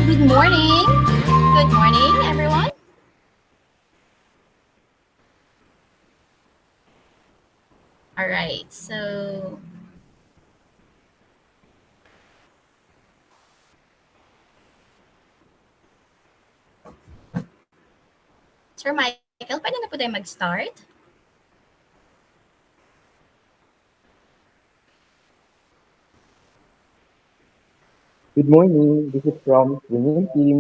good morning. Good morning, everyone. All right, so Sir Michael, pwede na po tayo mag-start? Good morning. This is from Swinging Team.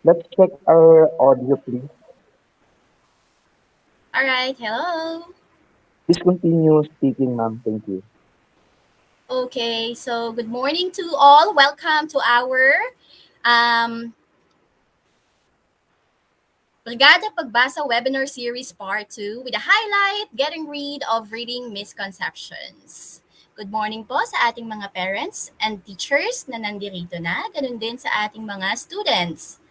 Let's check our audio, please. All right, hello. Please continue speaking, ma'am. Thank you. Okay, so good morning to all. Welcome to our um, Brigada Pagbasa Webinar Series Part 2 with a highlight, Getting Rid of Reading Misconceptions. Good morning po sa ating mga parents and teachers na nandirito na, ganun din sa ating mga students.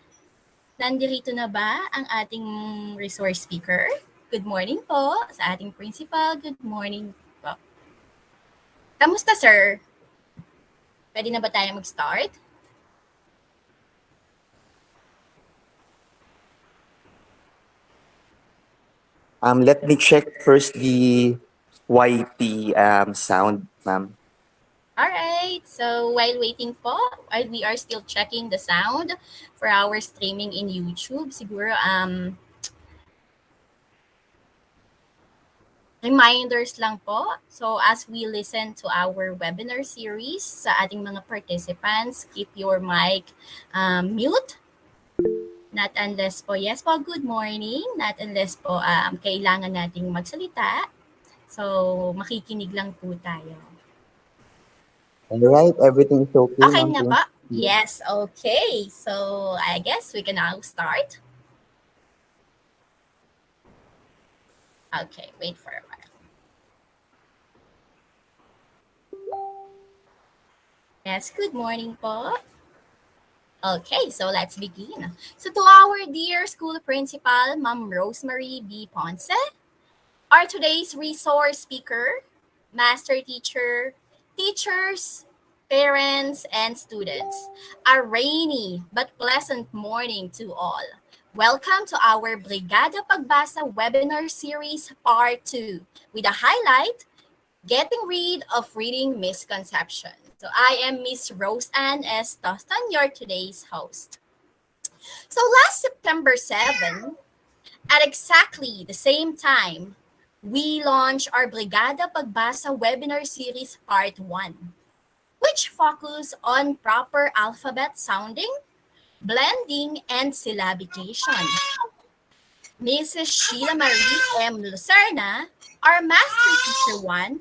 Nandirito na ba ang ating resource speaker? Good morning po sa ating principal. Good morning po. Kamusta, sir? Pwede na ba tayo mag-start? Let me check first the YT sound, ma'am. All right. So while waiting po, while we are still checking the sound for our streaming in YouTube, siguro reminders lang po. So as we listen to our webinar series sa ating mga participants, keep your mic mute. Not unless po, yes po, good morning. Not unless po kailangan nating magsalita. So makikinig lang po tayo. All right, everything is okay, Okay ma'am. na po? Yes, okay. So I guess we can now start. Okay, wait for a while. Yes, good morning po. Okay, so let's begin. So to our dear school principal, Ma'am Rosemary B. Ponce, our today's resource speaker, master teacher, teachers, parents, and students. A rainy but pleasant morning to all. Welcome to our Brigada Pagbasa Webinar Series Part 2 with a highlight, Getting Rid of Reading Misconceptions. So I am Miss Rose Ann S. Tostan, your today's host. So last September 7, at exactly the same time, we launched our Brigada Pagbasa Webinar Series Part 1, which focus on proper alphabet sounding, blending, and syllabication. Mrs. Sheila Marie M. Lucerna, our Master Teacher 1,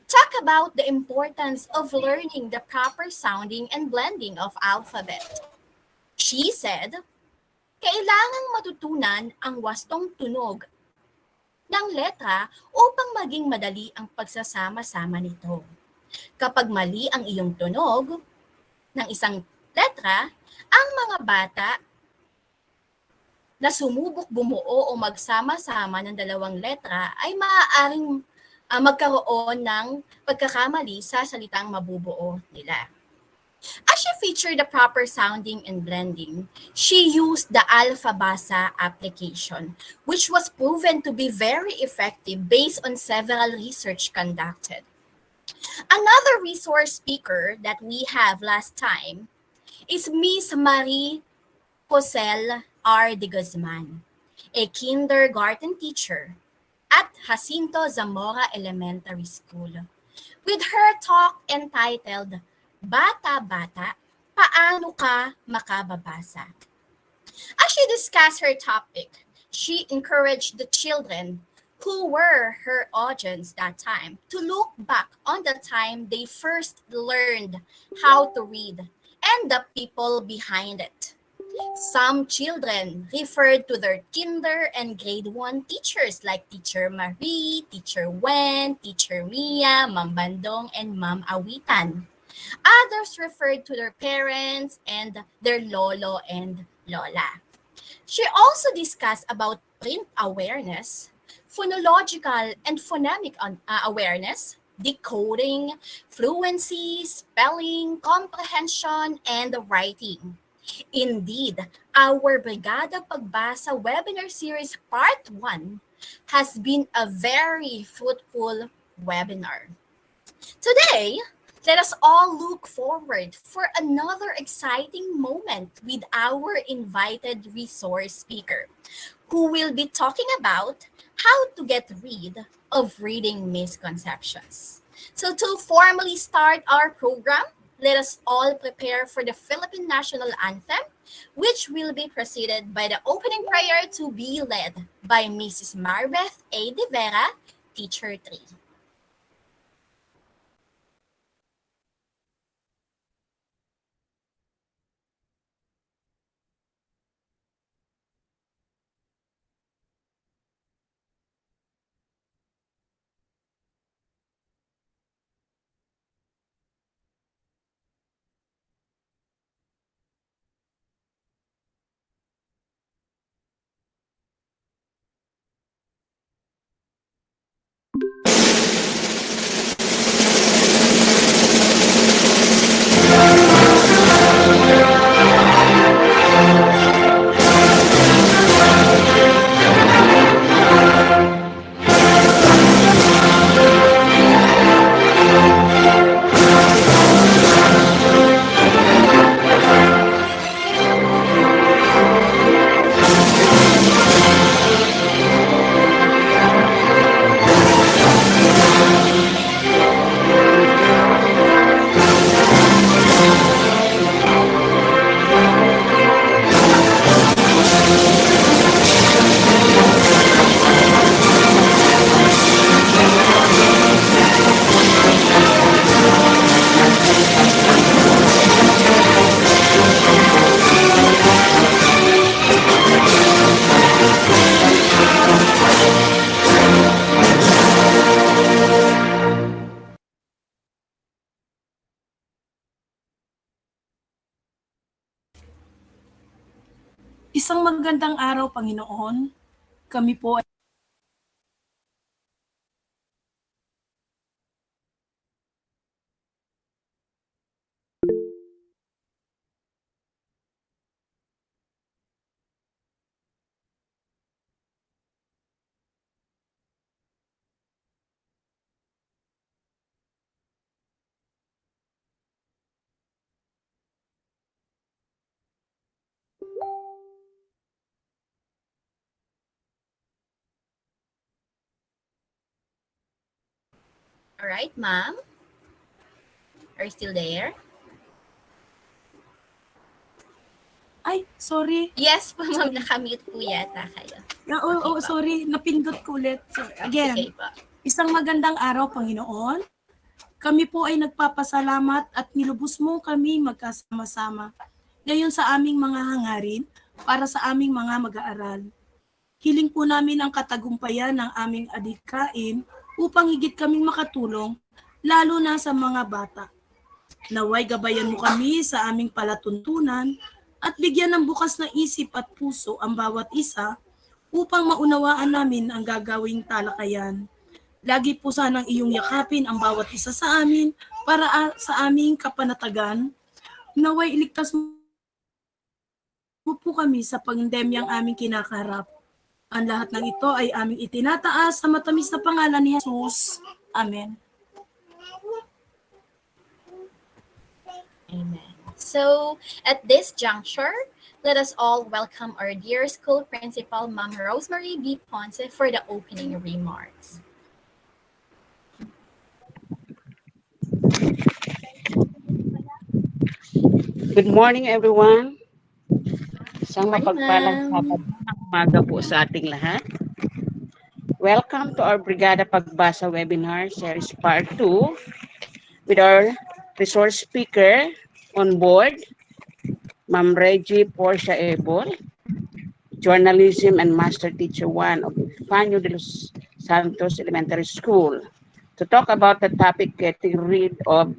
talk about the importance of learning the proper sounding and blending of alphabet. She said, kailangang matutunan ang wastong tunog ng letra upang maging madali ang pagsasama-sama nito. Kapag mali ang iyong tunog ng isang letra, ang mga bata na sumubok bumuo o magsama-sama ng dalawang letra ay maaaring magkaroon ng pagkakamali sa salitang mabubuo nila. As she featured the proper sounding and blending, she used the Pagbasa application, which was proven to be very effective based on several research conducted. Another resource speaker that we have last time is Miss Marie Cosel R. de Guzman, a kindergarten teacher at Jacinto Zamora Elementary School, with her talk entitled, Bata Bata, Paano Ka Makababasa? As she discussed her topic, she encouraged the children who were her audience that time to look back on the time they first learned how to read and the people behind it. Some children referred to their kinder and grade 1 teachers like Teacher Marie, Teacher Wen, Teacher Mia, Ma'am Bandong, and Ma'am Awitan. Others referred to their parents and their lolo and lola. She also discussed about print awareness, phonological and phonemic awareness, decoding, fluency, spelling, comprehension, and writing. Indeed, our Brigada Pagbasa webinar series part 1 has been a very fruitful webinar. Today, let us all look forward for another exciting moment with our invited resource speaker, who will be talking about how to get rid of reading misconceptions. So, to formally start our program, let us all prepare for the Philippine National Anthem, which will be preceded by the opening prayer to be led by Mrs. Marbeth A. De Vera, Teacher 3. Isang magandang araw, Panginoon. Kami po ay All right, ma'am. Are you still there? sorry. Yes po, ma'am. Sorry. Nakamute po yata kayo. Oo, Okay po. sorry. Napindot ko ulit. Sorry. Again, Sige po. isang magandang araw, Panginoon. Kami po ay nagpapasalamat at nilubos mo kami magkasama-sama ngayon sa aming mga hangarin para sa aming mga mag-aaral. Hiling po namin ang katagumpayan ng aming adhikain upang higit kaming makatulong, lalo na sa mga bata. Naway gabayan mo kami sa aming palatuntunan at bigyan ng bukas na isip at puso ang bawat isa upang maunawaan namin ang gagawing talakayan. Lagi po sanang iyong yakapin ang bawat isa sa amin para sa aming kapanatagan. Naway iligtas mo po kami sa pandemyang aming kinakaharap. Ang lahat ng ito ay aming itinataas sa matamis na pangalan ni Jesus. Amen. Amen. So, at this juncture, let us all welcome our dear school principal, Ma'am Rosemary B. Ponce, for the opening remarks. Good morning, everyone. Isang Morning, mapagpalang ma'am. Sabado ng umaga po sa ating lahat. Welcome to our Brigada Pagbasa webinar series part 2 with our resource speaker on board, Ma'am Reggie Portia Ebol, Journalism and Master Teacher 1 of Fanyo de los Santos Elementary School, to talk about the topic getting rid of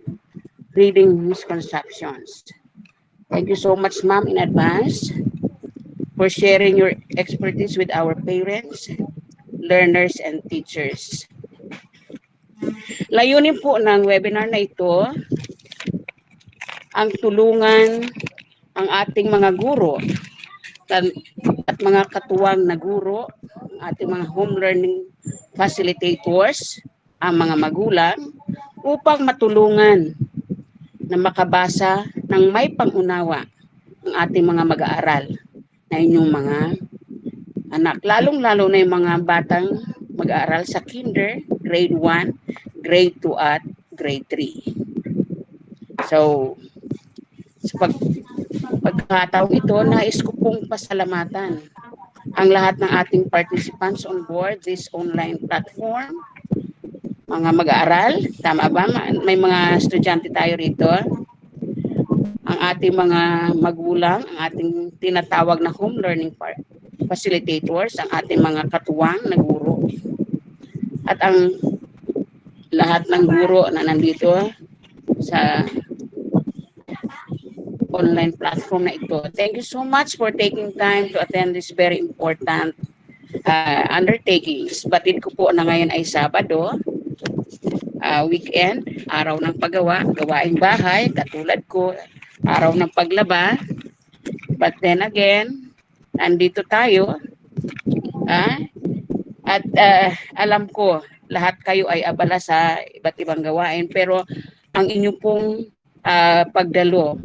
reading misconceptions. Thank you so much, ma'am, in advance for sharing your expertise with our parents, learners, and teachers. Layunin po ng webinar na ito ang tulungan ang ating mga guro at mga katuwang na guro, ang ating mga home learning facilitators, ang mga magulang upang matulungan na makabasa ng may pangunawa ang ating mga mag-aaral na inyong mga anak. Lalong-lalo na yung mga batang mag-aaral sa kinder, grade 1, grade 2 at grade 3. So, sa pagkakataong ito, nais ko pong pasalamatan ang lahat ng ating participants on board this online platform. Mga mag-aaral, tama ba? May mga estudyante tayo rito. Ang ating mga magulang, ang ating tinatawag na home learning facilitators, ang ating mga katuwang na guro, at ang lahat ng guro na nandito sa online platform na ito. Thank you so much for taking time to attend this very important undertakings. Batid ko po na ngayon ay Sabado, weekend, araw ng paggawa, gawaing bahay, katulad ko, araw ng paglaba. But then again, nandito tayo, at alam ko, lahat kayo ay abala sa iba't ibang gawain, pero ang inyong pong pagdalo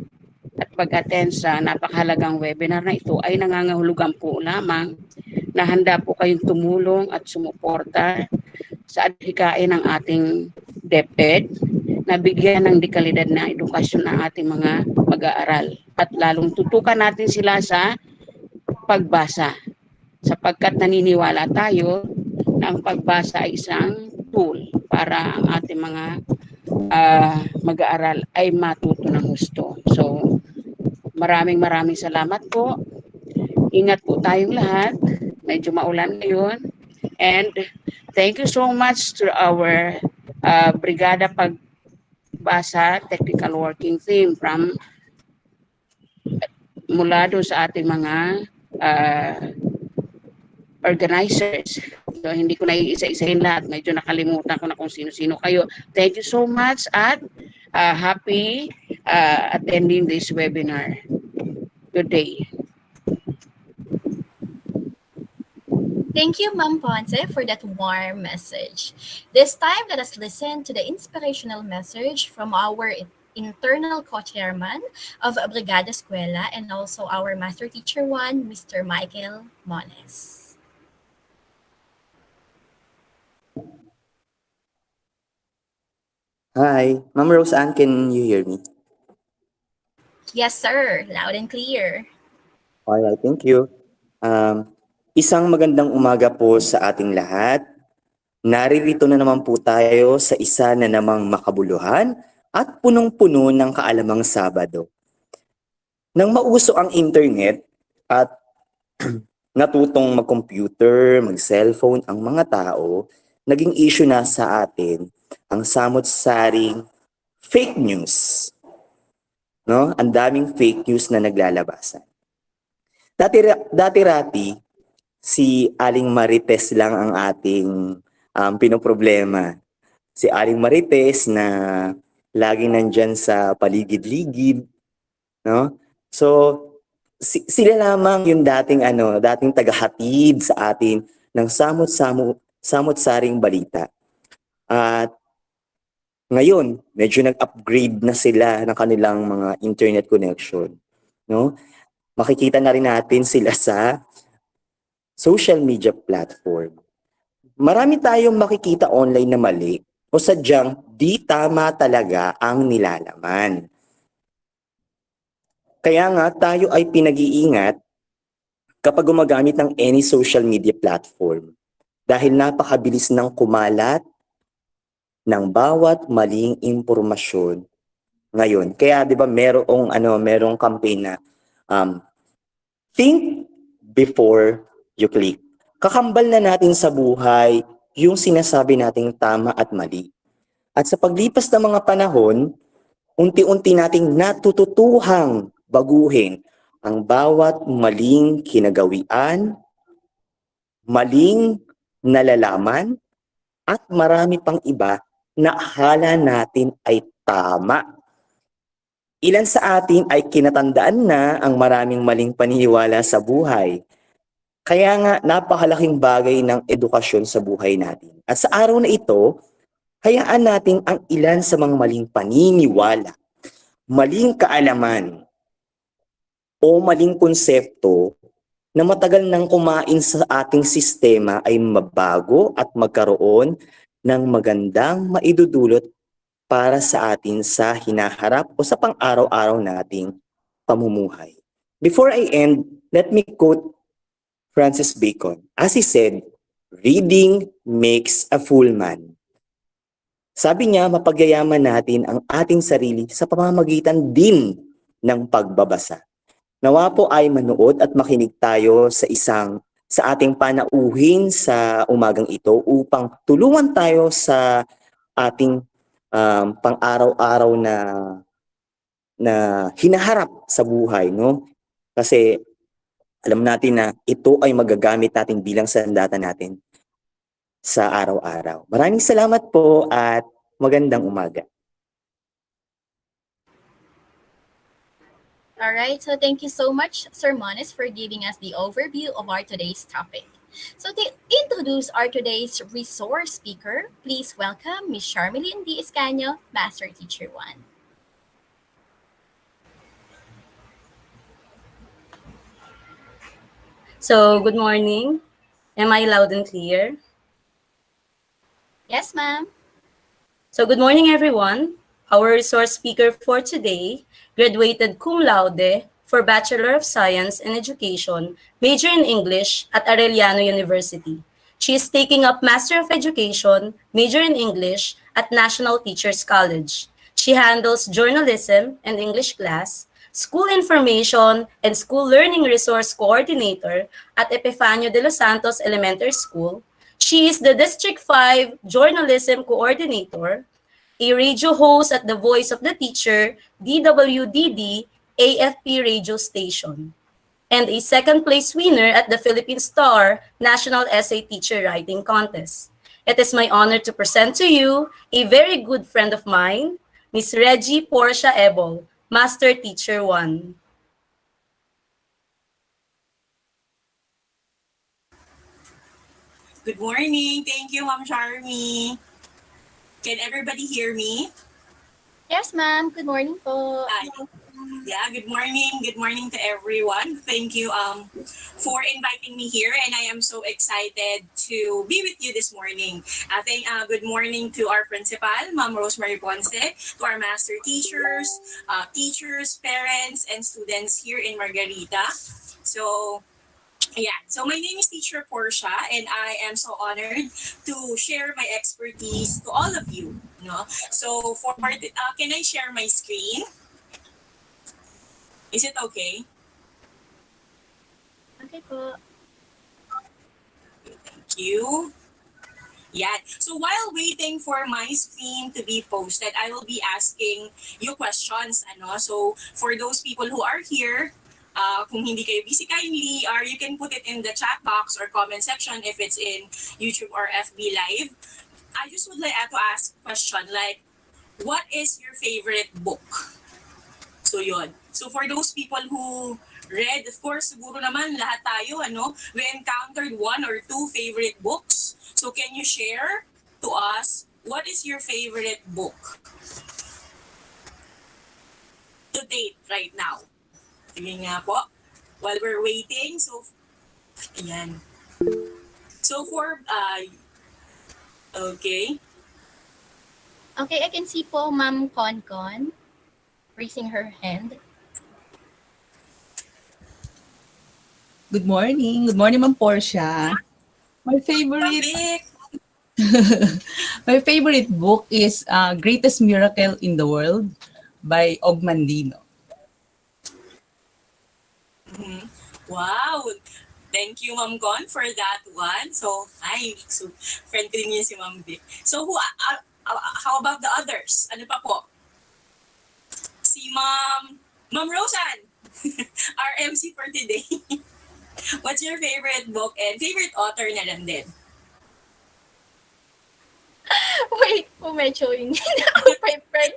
at pag-attend sa napakahalagang webinar na ito ay nangangahulugan po lamang na handa po kayong tumulong at sumuporta sa adhikain ng ating DepEd na bigyan ng dekalidad na edukasyon ng ating mga mag-aaral. At lalong tutukan natin sila sa pagbasa sapagkat naniniwala tayo na ang pagbasa ay isang tool para ang ating mga mag-aaral ay matuto ng husto. So, maraming salamat po. Ingat po tayong lahat. Medyo maulan ngayon. And thank you so much to our Brigada Pagbasa Technical Working Team from mula doon sa ating mga organizers. So, hindi ko na iisa-isahin lahat. Medyo nakalimutan ko na kung sino-sino kayo. Thank you so much at happy attending this webinar. Good day. Thank you, Ma'am Ponce, for that warm message. This time, let us listen to the inspirational message from our internal co-chairman of Brigada Escuela and also our Master Teacher 1, Mr. Michael Mones. Hi, Ma'am Rose Ann, can you hear me? Yes, sir. Loud and clear. Alright, thank you. Isang magandang umaga po sa ating lahat. Naririto na naman po tayo sa isa na namang makabuluhan at punong-puno ng kaalamang Sabado. Nang mauso ang internet at natutong mag-computer, mag-cellphone ang mga tao, naging issue na sa atin ang samot-saring fake news. No? Ang daming fake news na naglalabasan. Dati-rati, si Aling Marites lang ang ating pinoproblema. Si Aling Marites na laging nandyan sa paligid-ligid. No? So, sila lamang yung dating tagahatid sa atin ng samot-saring balita. At ngayon, medyo nag-upgrade na sila ng kanilang mga internet connection. No? Makikita na rin natin sila sa social media platform. Marami tayong makikita online na mali o sadyang di tama talaga ang nilalaman. Kaya nga tayo ay pinag-iingat kapag gumagamit ng any social media platform dahil napakabilis ng kumalat ng bawat maling impormasyon ngayon. Kaya 'di ba merong campaign na think before you click. Kakambal na natin sa buhay yung sinasabi nating tama at mali. At sa paglipas ng mga panahon, unti-unti nating natututuhang baguhin ang bawat maling kinagawian, maling nalalaman, at marami pang iba na akala natin ay tama. Ilan sa atin ay kinatandaan na ang maraming maling paniniwala sa buhay. Kaya nga napakalaking bagay ng edukasyon sa buhay natin. At sa araw na ito, hayaan natin ang ilan sa mga maling paniniwala, maling kaalaman, o maling konsepto na matagal nang kumain sa ating sistema ay mabago at magkaroon ng magandang maidudulot para sa atin sa hinaharap o sa pang-araw-araw nating pamumuhay. Before I end, let me quote Francis Bacon. As he said, "Reading makes a fool man." Sabi niya, mapagyayaman natin ang ating sarili sa pamamagitan din ng pagbabasa. Nawa po ay manood at makinig tayo sa ating panauhin sa umagang ito upang tulungan tayo sa ating pang-araw-araw na hinaharap sa buhay, no? Kasi alam natin na ito ay magagamit natin bilang sandata natin sa araw-araw. Maraming salamat po at magandang umaga. All right, so thank you so much, Sir Monis, for giving us the overview of our today's topic. So to introduce our today's resource speaker, please welcome Ms. Charmelyn D. Escaño, Master Teacher 1. So, good morning. Am I loud and clear? Yes, ma'am. So, good morning, everyone. Our resource speaker for today graduated cum laude for Bachelor of Science in Education, major in English at Arellano University. She is taking up Master of Education, major in English at National Teachers College. She handles journalism and English class, school information and school learning resource coordinator at Epifanio de los Santos Elementary School. She is the District 5 journalism coordinator, a radio host at the Voice of the Teacher, DWDD, AFP radio station, and a second place winner at the Philippine Star National Essay Teacher Writing Contest. It is my honor to present to you a very good friend of mine, Ms. Reggie Portia Ebol, Master Teacher 1. Good morning. Thank you, Ma'am Charmy. Can everybody hear me? Yes, ma'am. Good morning po. Yeah, good morning. Good morning to everyone. Thank you for inviting me here, and I am so excited to be with you this morning. Good morning to our principal, Ma'am Rosemary Ponce, to our master teachers, parents, and students here in Margarita. So my name is Teacher Portia, and I am so honored to share my expertise to all of you. So can I share my screen? Is it okay? Okay po. Thank you. Yeah. So while waiting for my screen to be posted, I will be asking you questions. So for those people who are here, kung hindi kayo busy, kindly, you can put it in the chat box or comment section if it's in YouTube or FB Live. I just would like to ask a question like, what is your favorite book? So yun. So for those people who read, of course, siguro naman lahat tayo, we encountered one or two favorite books. So can you share to us, what is your favorite book to date right now? Sige nga po. While we're waiting, so, ayan. So for, okay. Okay, I can see po Ma'am Concon raising her hand. Good morning. Good morning, Ma'am Portia. My favorite my favorite book is Greatest Miracle in the World by Ogmandino. Wow! Thank you, Ma'am Gon, for that one. So friend ko din yun si Ma'am Vic. So how about the others? Ano pa po? Si Ma'am Rosan, our MC for today. What's your favorite book and favorite author na lang din? Wait po, medyo hindi na ako prepared.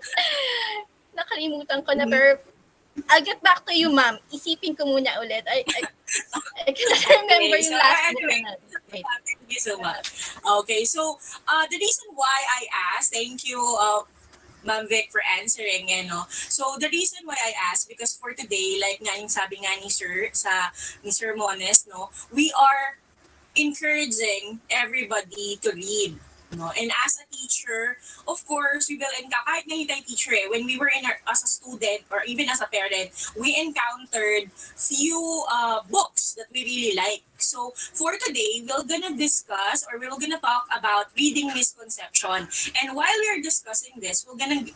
Nakalimutan ko na, pero I'll get back to you, ma'am. Isipin ko muna ulit. I cannot remember Okay, yung so last book anyway, na natin. Wait. thank you so much. Okay, so the reason why I asked, thank you, Ma'am Vic, for answering, no? So the reason why I asked, because for today, like nga yung sabi nga ni Sir Mones, no, we are encouraging everybody to read. No? And as a teacher, of course, we will encounter, kahit na hindi tayo teacher when we were as a student or even as a parent, we encountered few books that we really like. So for today, we're gonna discuss or we're gonna talk about reading misconception. And while we're discussing this, we're gonna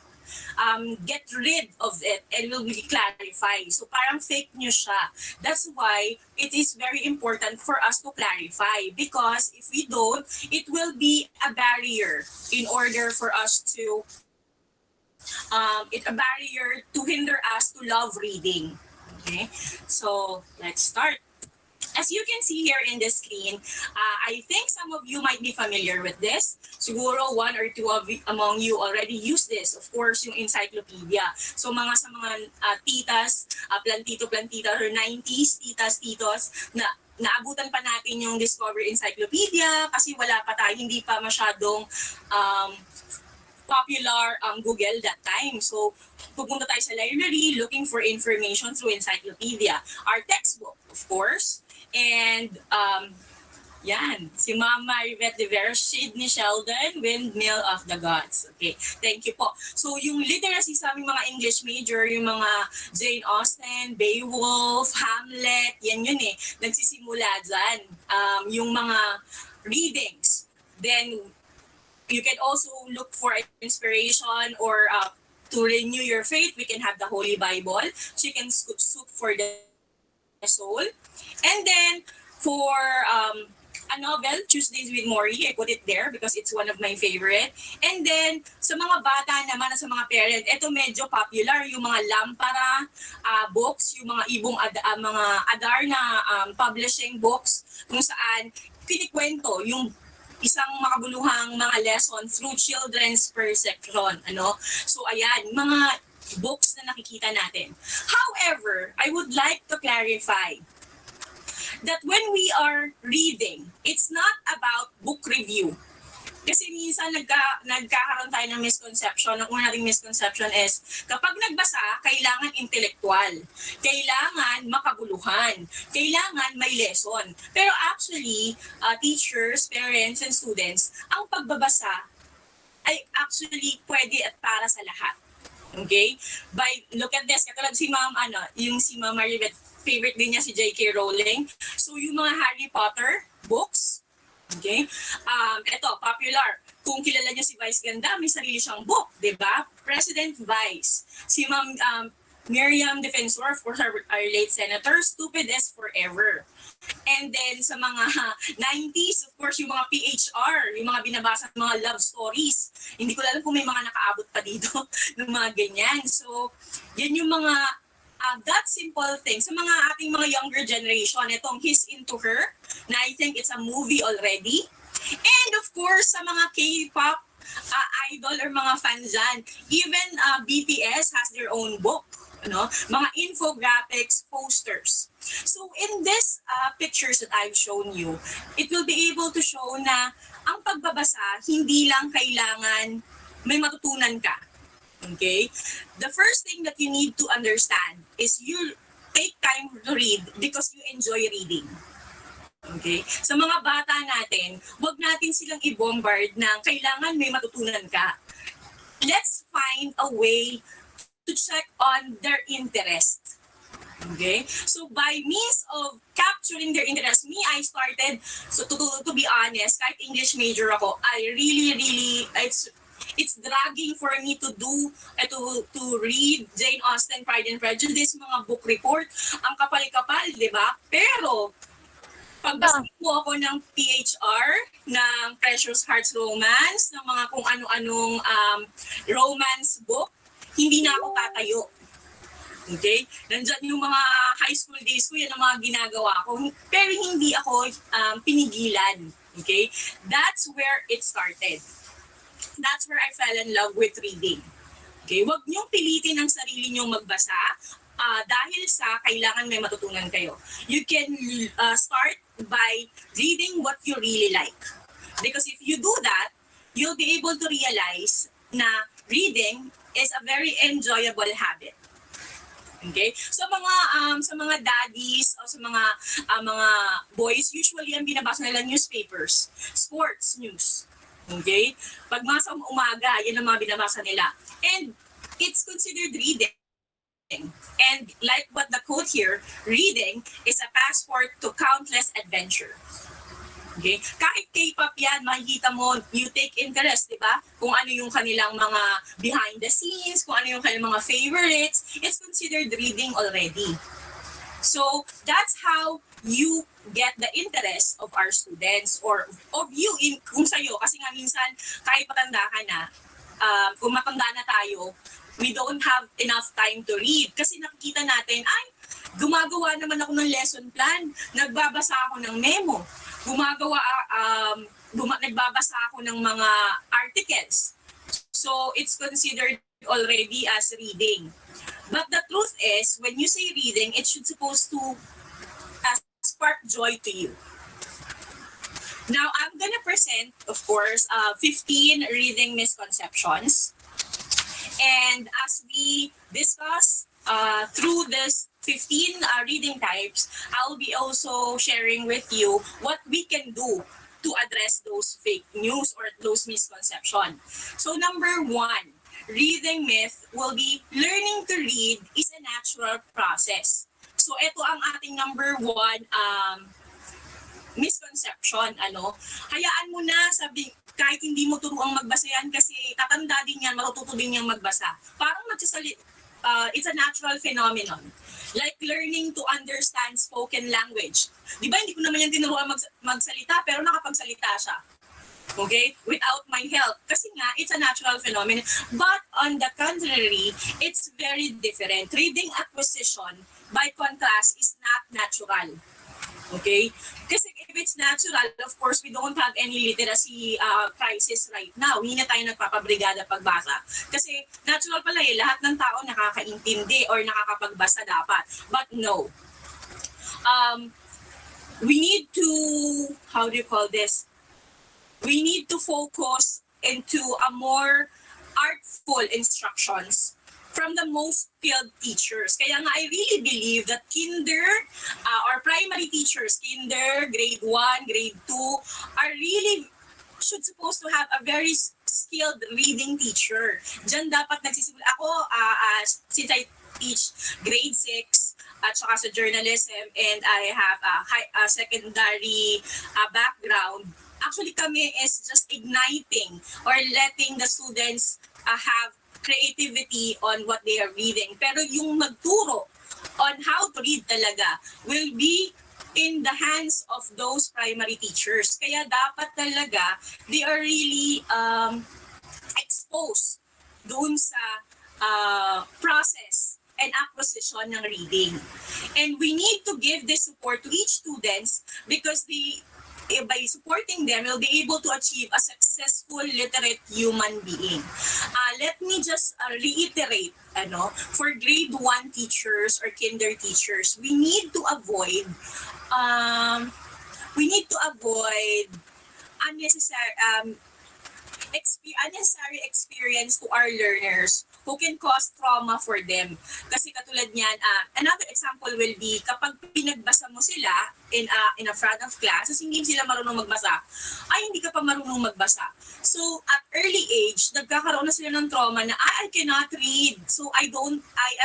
get rid of it and will be clarify. So parang fake news siya. That's why it is very important for us to clarify, because if we don't, it will be a barrier in order for us to it's a barrier to hinder us to love reading. Okay, so let's start. As you can see here in the screen, I think some of you might be familiar with this. Siguro one or two among you already use this. Of course, yung encyclopedia. So sa mga titas, plantito-plantita or 90s, titas, titos, na naabutan pa natin yung Discovery Encyclopedia kasi wala pa tayo, hindi pa masyadong popular Google that time. So, pupunta tayo sa library looking for information through encyclopedia. Our textbook, of course. And, yan, si Mama Rivette de Vera, Shade ni Sheldon, Windmill of the Gods. Okay, thank you po. So, yung literacy sa aming mga English major, yung mga Jane Austen, Beowulf, Hamlet, yan yun nagsisimula dyan. Yung mga readings. Then, you can also look for inspiration or to renew your faith. We can have the Holy Bible. Chicken Soup for the Soul. And then for a novel, Tuesdays with Maury, I put it there because it's one of my favorite. And then sa mga bata naman, sa mga parent, ito medyo popular, yung mga Lampara books, yung mga mga Adar na publishing books, kung saan kinikwento yung isang makabuluhang mga lessons through children's perception. So ayan, mga books na nakikita natin. However, I would like to clarify that when we are reading, it's not about book review. Kasi minsan nagkakaroon tayo ng misconception. Ang una nating misconception is, kapag nagbasa, kailangan intellectual. Kailangan makaguluhan. Kailangan may lesson. Pero actually, teachers, parents, and students, ang pagbabasa ay actually pwede at para sa lahat. Okay? Look at this. Katulad si yung si Ma'am Maribeth, favorite din niya si J.K. Rowling. So yung mga Harry Potter books, okay? Ito, popular. Kung kilala niyo si Vice Ganda, may sarili siyang book, di ba? President Vice. Si Ma'am Miriam Defensor, of course, our late senator, Stupid as Forever. And then sa mga 90s, of course, yung mga PHR, yung mga binabasa ng mga love stories. Hindi ko alam kung may mga nakaabot pa dito ng mga ganyan. So, yan yung mga that simple thing. Sa mga ating mga younger generation, itong He's Into Her, na I think it's a movie already. And of course, sa mga K-pop idol or mga fans dyan, even BTS has their own book. Mga infographics, posters. So in this pictures that I've shown you, it will be able to show na ang pagbabasa, hindi lang kailangan may matutunan ka. Okay? The first thing that you need to understand is you take time to read because you enjoy reading. Okay? Sa mga bata natin, wag natin silang i-bombard na kailangan may matutunan ka. Let's find a way to check on their interest. Okay? So by means of capturing their interest, I started, so to be honest, kahit English major ako, I really, it's dragging for me to do, to read Jane Austen, Pride and Prejudice, mga book report, ang kapal-kapal, di ba? Pero, pagbasa mo ako ng PHR, ng Precious Hearts Romance, ng mga kung ano-anong romance book, hindi na ako tatayo. Okay? Nandyan yung mga high school days ko, yan ang mga ginagawa ko. Pero hindi ako pinigilan. Okay? That's where it started. That's where I fell in love with reading. Okay, wag niyong pilitin ang sarili niyong magbasa dahil sa kailangan may matutunan kayo. You can start by reading what you really like. Because if you do that, you'll be able to realize na reading is a very enjoyable habit. Okay? So sa mga daddies o sa mga boys, usually ang binabasa nila newspapers, sports news. Okay? Pagmasa umaga, yan ang mga binabasa nila. And it's considered reading. And like what the quote here, reading is a passport to countless adventure. Okay? Kahit K-pop yan, makikita mo, you take interest, di ba? Kung ano yung kanilang mga behind the scenes, kung ano yung kanilang mga favorites, it's considered reading already. So, that's how you get the interest of our students or of you, kung sa'yo. Kasi nga minsan, kahit matanda ka na, kung matanda na tayo, we don't have enough time to read. Kasi nakikita natin, ay, gumagawa naman ako ng lesson plan, nagbabasa ako ng memo, nagbabasa ako ng mga articles. So, it's considered already as reading. But the truth is, when you say reading, it should supposed to spark joy to you. Now, I'm gonna present, of course, 15 reading misconceptions. And as we discuss through this 15 reading types, I'll be also sharing with you what we can do to address those fake news or those misconceptions. So number 1, reading myth will be learning to read is a natural process. So ito ang ating number 1 misconception. Hayaan mo na, kahit hindi mo turuang magbasa yan kasi tatanda din yan, matututo din yan magbasa. Parang it's a natural phenomenon. Like learning to understand spoken language. Di ba, hindi ko naman yan tinuruan magsalita, pero nakapagsalita siya. Okay? Without my help. Kasi nga, it's a natural phenomenon. But on the contrary, it's very different. Reading acquisition, by contrast, is not natural. Okay? Kasi if it's natural, of course, we don't have any literacy crisis right now. Hindi na tayo nagpapabrigada pagbasa. Kasi natural pala lahat ng tao nakakaintindi or nakakapagbasa dapat. But no. We need to, how do you call this? We need to focus into a more artful instructions from the most skilled teachers. Kaya nga, I really believe that kinder or primary teachers, kinder, grade 1, grade 2, are really should supposed to have a very skilled reading teacher. Diyan dapat nagsisimula. Ako, since I teach grade 6 at saka sa journalism and I have a secondary background, actually kami is just igniting or letting the students have creativity on what they are reading. Pero yung magturo on how to read talaga will be in the hands of those primary teachers. Kaya dapat talaga they are really exposed doon sa process and acquisition ng reading. And we need to give this support to each students because by supporting them, we'll be able to achieve a successful literate human being. Let me just reiterate, for grade 1 teachers or kinder teachers, we need to avoid unnecessary experience to our learners who can cause trauma for them. Kasi katulad niyan, another example will be kapag pinagbasa mo sila in a front of class, kasi hindi sila marunong magbasa, ay hindi ka pa marunong magbasa. So at early age, nagkakaroon na sila ng trauma na I cannot read. So I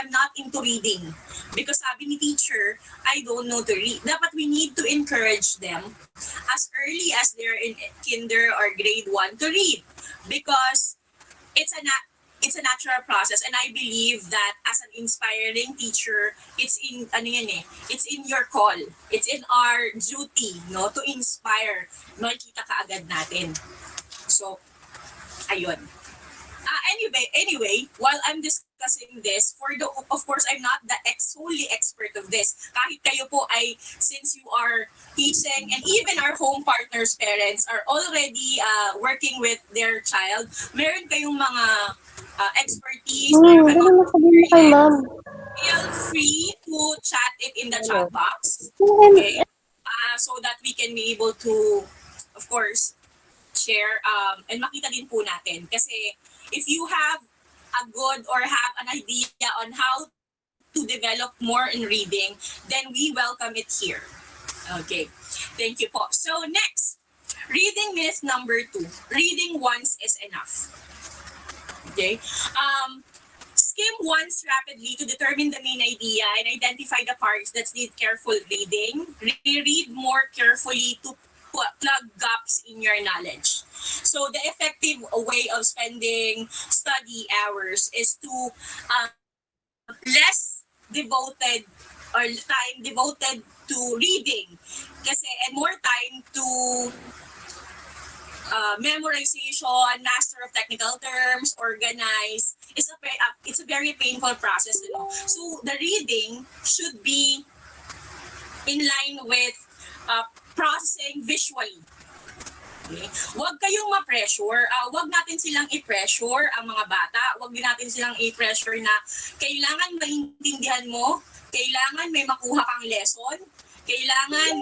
am not into reading. Because sabi ni teacher, I don't know to read. Dapat we need to encourage them as early as they're in kinder or grade 1 to read. Because it's a natural process, and I believe that as an inspiring teacher, it's in your call. It's in our duty, to inspire. Makikita ka agad natin. So, ayun. Anyway, while I'm discussing this, of course, I'm not the solely expert of this. Kahit kayo po ay, since you are teaching, and even our home partners' parents are already working with their child, meron kayong mga expertise, meron kayong mga experience, feel free to chat it in the chat box, okay? So that we can be able to, of course, share and makita din po natin. Kasi if you have a good or have an idea on how to develop more in reading, then we welcome it here. Okay, thank you po. So next, reading myth number 2. Reading once is enough. Okay. Skim once rapidly to determine the main idea and identify the parts that need careful reading. Reread more carefully to plug gaps in your knowledge. So the effective way of spending study hours is to less devoted or time devoted to reading kasi and more time to memorization, master of technical terms, organize. It's a very painful process, you know. So the reading should be in line with processing visually. Okay? Huwag kayong ma-pressure. Huwag natin silang i-pressure ang mga bata. Huwag din natin silang i-pressure na kailangan maintindihan mo, kailangan may makuha kang lesson, kailangan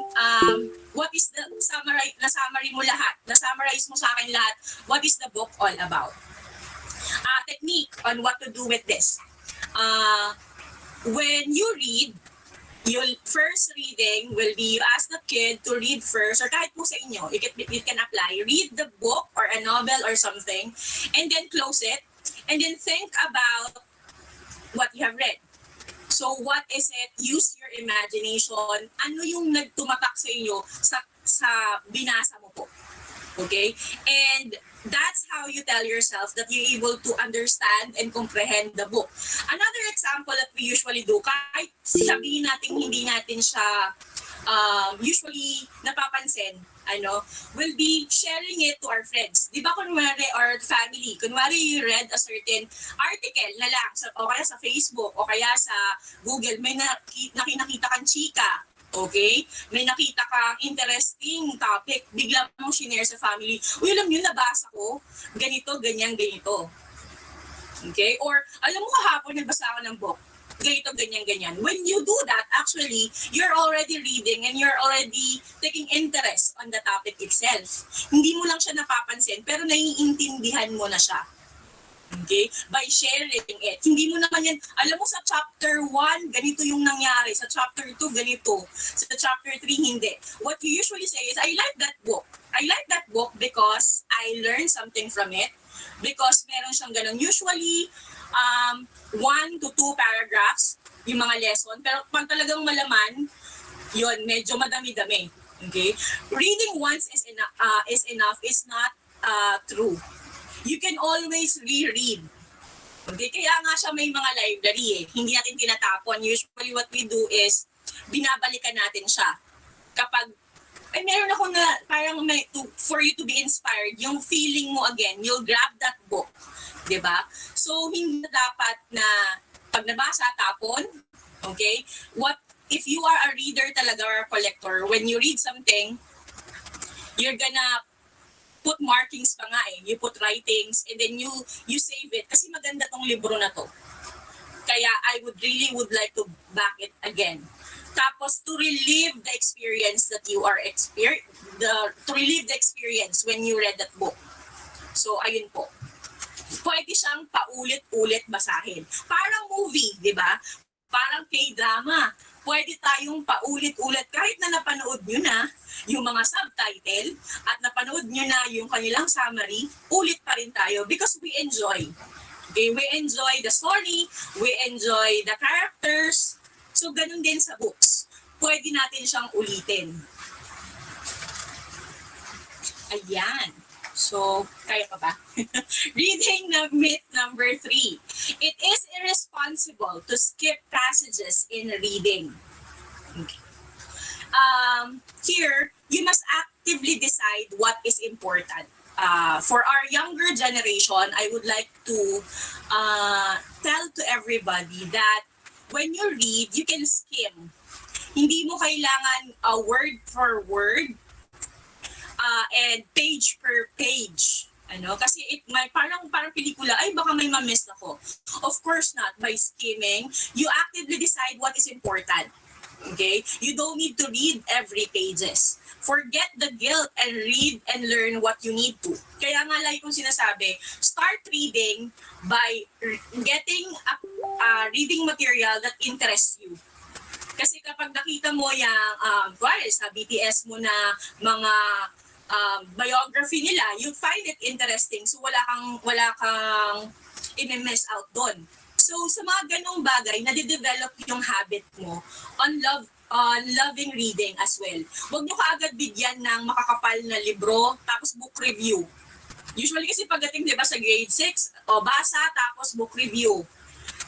what is the summary mo lahat, na-summarize mo sa akin lahat, what is the book all about. Technique on what to do with this. When you read, your first reading will be you ask the kid to read first, or kahit po sa inyo, it can apply. Read the book or a novel or something, and then close it, and then think about what you have read. So what is it? Use your imagination. Ano yung nagtumatak sa inyo sa binasa mo po? Okay? And that's how you tell yourself that you're able to understand and comprehend the book. Another example that we usually do, kahit sabihin natin hindi natin siya usually napapansin, will be sharing it to our friends. Di ba kunwari, or family, kunwari you read a certain article na lang, o kaya sa Facebook, o kaya sa Google, may nakita kang chika, okay? May nakita kang interesting topic, bigla mong shinare sa family. Uy, alam yun, nabasa ko, ganito, ganyan, ganito. Okay? Or, alam mo kahapon, nagbasa ako ng book, ganito, ganyan, ganyan. When you do that, actually, you're already reading and you're already taking interest on the topic itself. Hindi mo lang siya napapansin, pero naiintindihan mo na siya. Okay? By sharing it. Hindi mo naman yan, alam mo sa chapter 1, ganito yung nangyari. Sa chapter 2, ganito. Sa chapter 3, hindi. What you usually say is, I like that book. I like that book because I learned something from it. Because meron siyang ganun. Usually, 1 to 2 paragraphs, yung mga lesson. Pero pag talagang malaman, yun, medyo madami-dami. Okay? Reading once is enough is not true. You can always reread. Okay? Kaya nga siya may mga library eh. Hindi natin tinatapon. Usually what we do is, binabalikan natin siya. Kapag meron ako na parang for you to be inspired, yung feeling mo again, you'll grab that book. Diba? So, hindi dapat na pag nabasa, tapon. Okay? What if you are a reader talaga or a collector, when you read something, you're gonna put markings pa nga eh. You put writings and then you save it. Kasi maganda tong libro na to. Kaya I would like to back it again. Tapos to relive the experience that you are to relive the experience when you read that book. So, ayun po. Pwede siyang paulit-ulit basahin. Parang movie, di ba? Parang K-drama. Pwede tayong paulit-ulit kahit na napanood nyo na yung mga subtitle at napanood nyo na yung kanilang summary, ulit pa rin tayo because we enjoy. Okay? We enjoy the story, we enjoy the characters. So, ganun din sa books. Pwede natin siyang ulitin. Ayan. So, kaya pa ba? Reading myth number 3. It is irresponsible to skip passages in reading. Okay. Here, you must actively decide what is important. For our younger generation, I would like to tell to everybody that when you read, you can skim. Hindi mo kailangan word for word and page per page. Kasi may parang pelikula, ay baka may ma-miss ako. Of course not. By skimming, you actively decide what is important. Okay? You don't need to read every pages. Forget the guilt and read and learn what you need to. Kaya nga like kung sinasabi, start reading by getting a reading material that interests you. Kasi kapag nakita mo yung, sa BTS mo na mga biography nila, you find it interesting. So wala kang i-miss out doon. So sa mga ganong bagay, nade-develop yung habit mo on loving reading as well. Huwag nyo kaagad bigyan ng makakapal na libro, tapos book review. Usually kasi pagdating, di ba, sa grade 6, basa, tapos book review.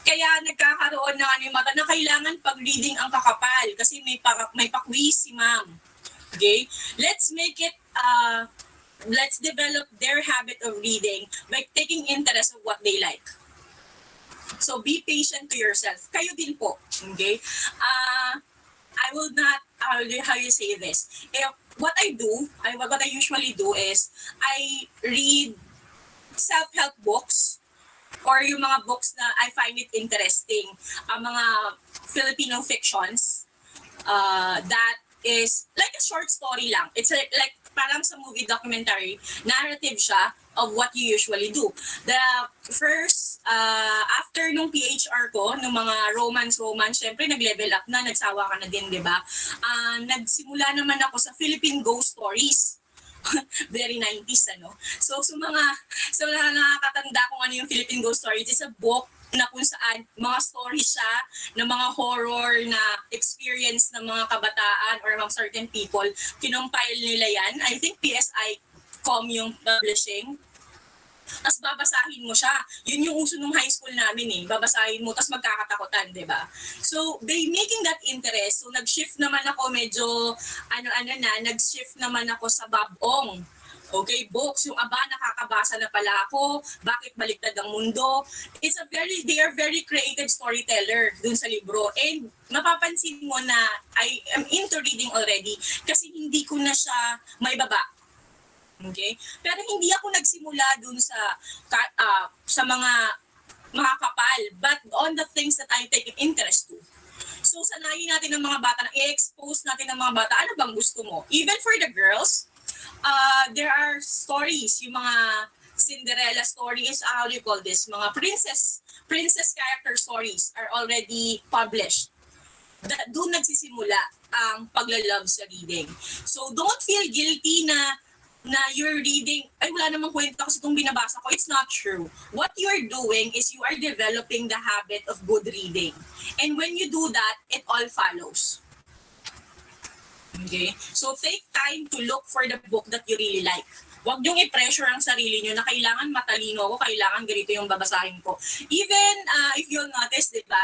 Kaya nagkakaroon ng mata na kailangan pag-reading ang kakapal kasi may pa-quiz si ma'am. Okay? Let's develop their habit of reading by taking interest of what they like. So be patient to yourself. Kayo din po. Okay? I will not, how you say this? What I usually do is, I read self-help books or yung mga books na I find it interesting. Mga Filipino fictions that is like a short story lang. It's like parang sa movie documentary, narrative siya of what you usually do. The first, after nung PHR ko, nung mga romance, syempre nag-level up na, nagsawa ka na din, di ba? Nagsimula naman ako sa Philippine ghost stories. Very 90s, So, sa mga nakakatanda kung ano yung Philippine ghost stories, it's a book na kung saan mga stories siya ng mga horror na experience ng mga kabataan or mga certain people. Kinompile nila yan. I think PSI.com yung publishing. Tapos babasahin mo siya. Yun yung uso nung high school namin Babasahin mo, tapos magkakatakutan, di ba? So, by making that interest, so nag-shift naman ako medyo, nag-shift naman ako sa babong. Okay, books, yung nakakabasa na pala ako, bakit baliktad ang mundo. They are very creative storyteller dun sa libro. And mapapansin mo na I am into reading already kasi hindi ko na siya may baba. Okay? Pero hindi ako nagsimula dun sa mga makakapal, but on the things that I take interest to. So, sanayin natin ng mga bata, i-expose natin ng mga bata, ano bang gusto mo? Even for the girls, there are stories, yung mga Cinderella stories, how do you call this? Mga princess character stories are already published. Doon nagsisimula ang pagla-love sa reading. So don't feel guilty na you're reading, ay wala namang kwenta kasi itong binabasa ko. It's not true. What you're doing is you are developing the habit of good reading. And when you do that, it all follows. Okay? So take time to look for the book that you really like. Huwag niyong i-pressure ang sarili niyo na kailangan matalino ako, kailangan ganito yung babasahin ko. Even if you'll notice, di ba,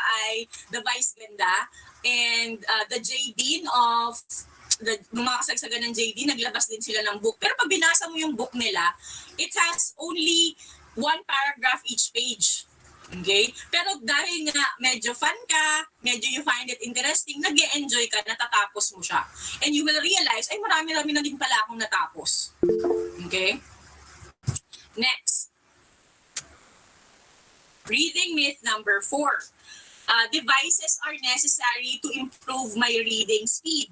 The Vice Ganda and the JD of nung mga kasagsagan ng JD, naglabas din sila ng book. Pero pag binasa mo yung book nila, it has only one paragraph each page. Okay? Pero dahil nga medyo fun ka, medyo you find it interesting, nag-e-enjoy ka, natatapos mo siya. And you will realize, ay marami-rami na din pala akong natapos. Okay? Next. Reading myth number 4. Devices are necessary to improve my reading speed.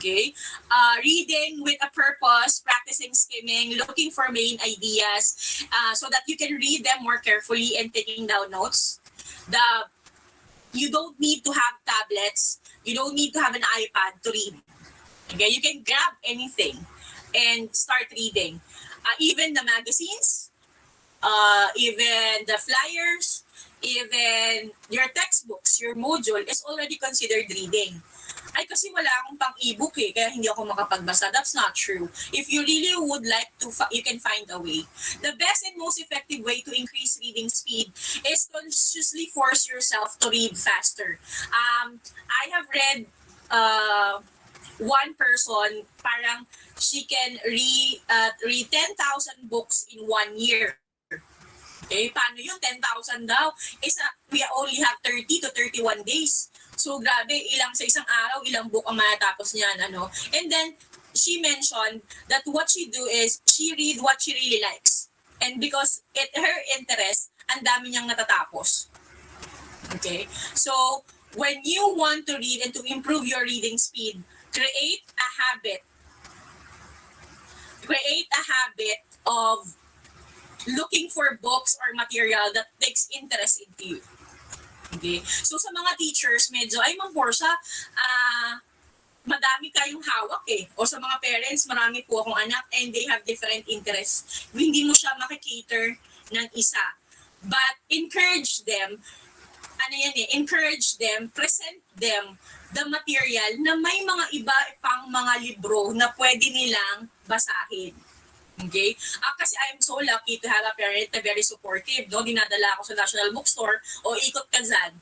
Okay? Reading with a purpose, practicing skimming, looking for main ideas so that you can read them more carefully and taking down notes. You don't need to have tablets. You don't need to have an iPad to read. Okay? You can grab anything and start reading. Even the magazines, even the flyers, even your textbooks, your module is already considered reading. Ay kasi wala akong pang e-book kaya hindi ako makapagbasa. That's not true. If you really would like to, you can find a way. The best and most effective way to increase reading speed is consciously force yourself to read faster. I have read one person, parang she can read 10,000 books in 1 year. Okay, paano yun? 10,000 daw. We only have 30 to 31 days. So, grabe, sa isang araw, ilang book ang matatapos niyan, ano? And then, she mentioned that what she do is, she read what she really likes. And because her interest, ang dami niyang natatapos. Okay? So, when you want to read and to improve your reading speed, create a habit. Create a habit of looking for books or material that takes interest into you. Okay? So sa mga teachers, medyo, ay Ma'am Portia, madami kayong hawak eh. O sa mga parents, marami po akong anak and they have different interests. Hindi mo siya makikater ng isa. But encourage them, encourage them, present them the material na may mga iba pang mga libro na pwede nilang basahin. Okay? Kasi I'm so lucky to have a parent na very supportive. No? Dinadala ako sa National Bookstore o ikot ka dyan.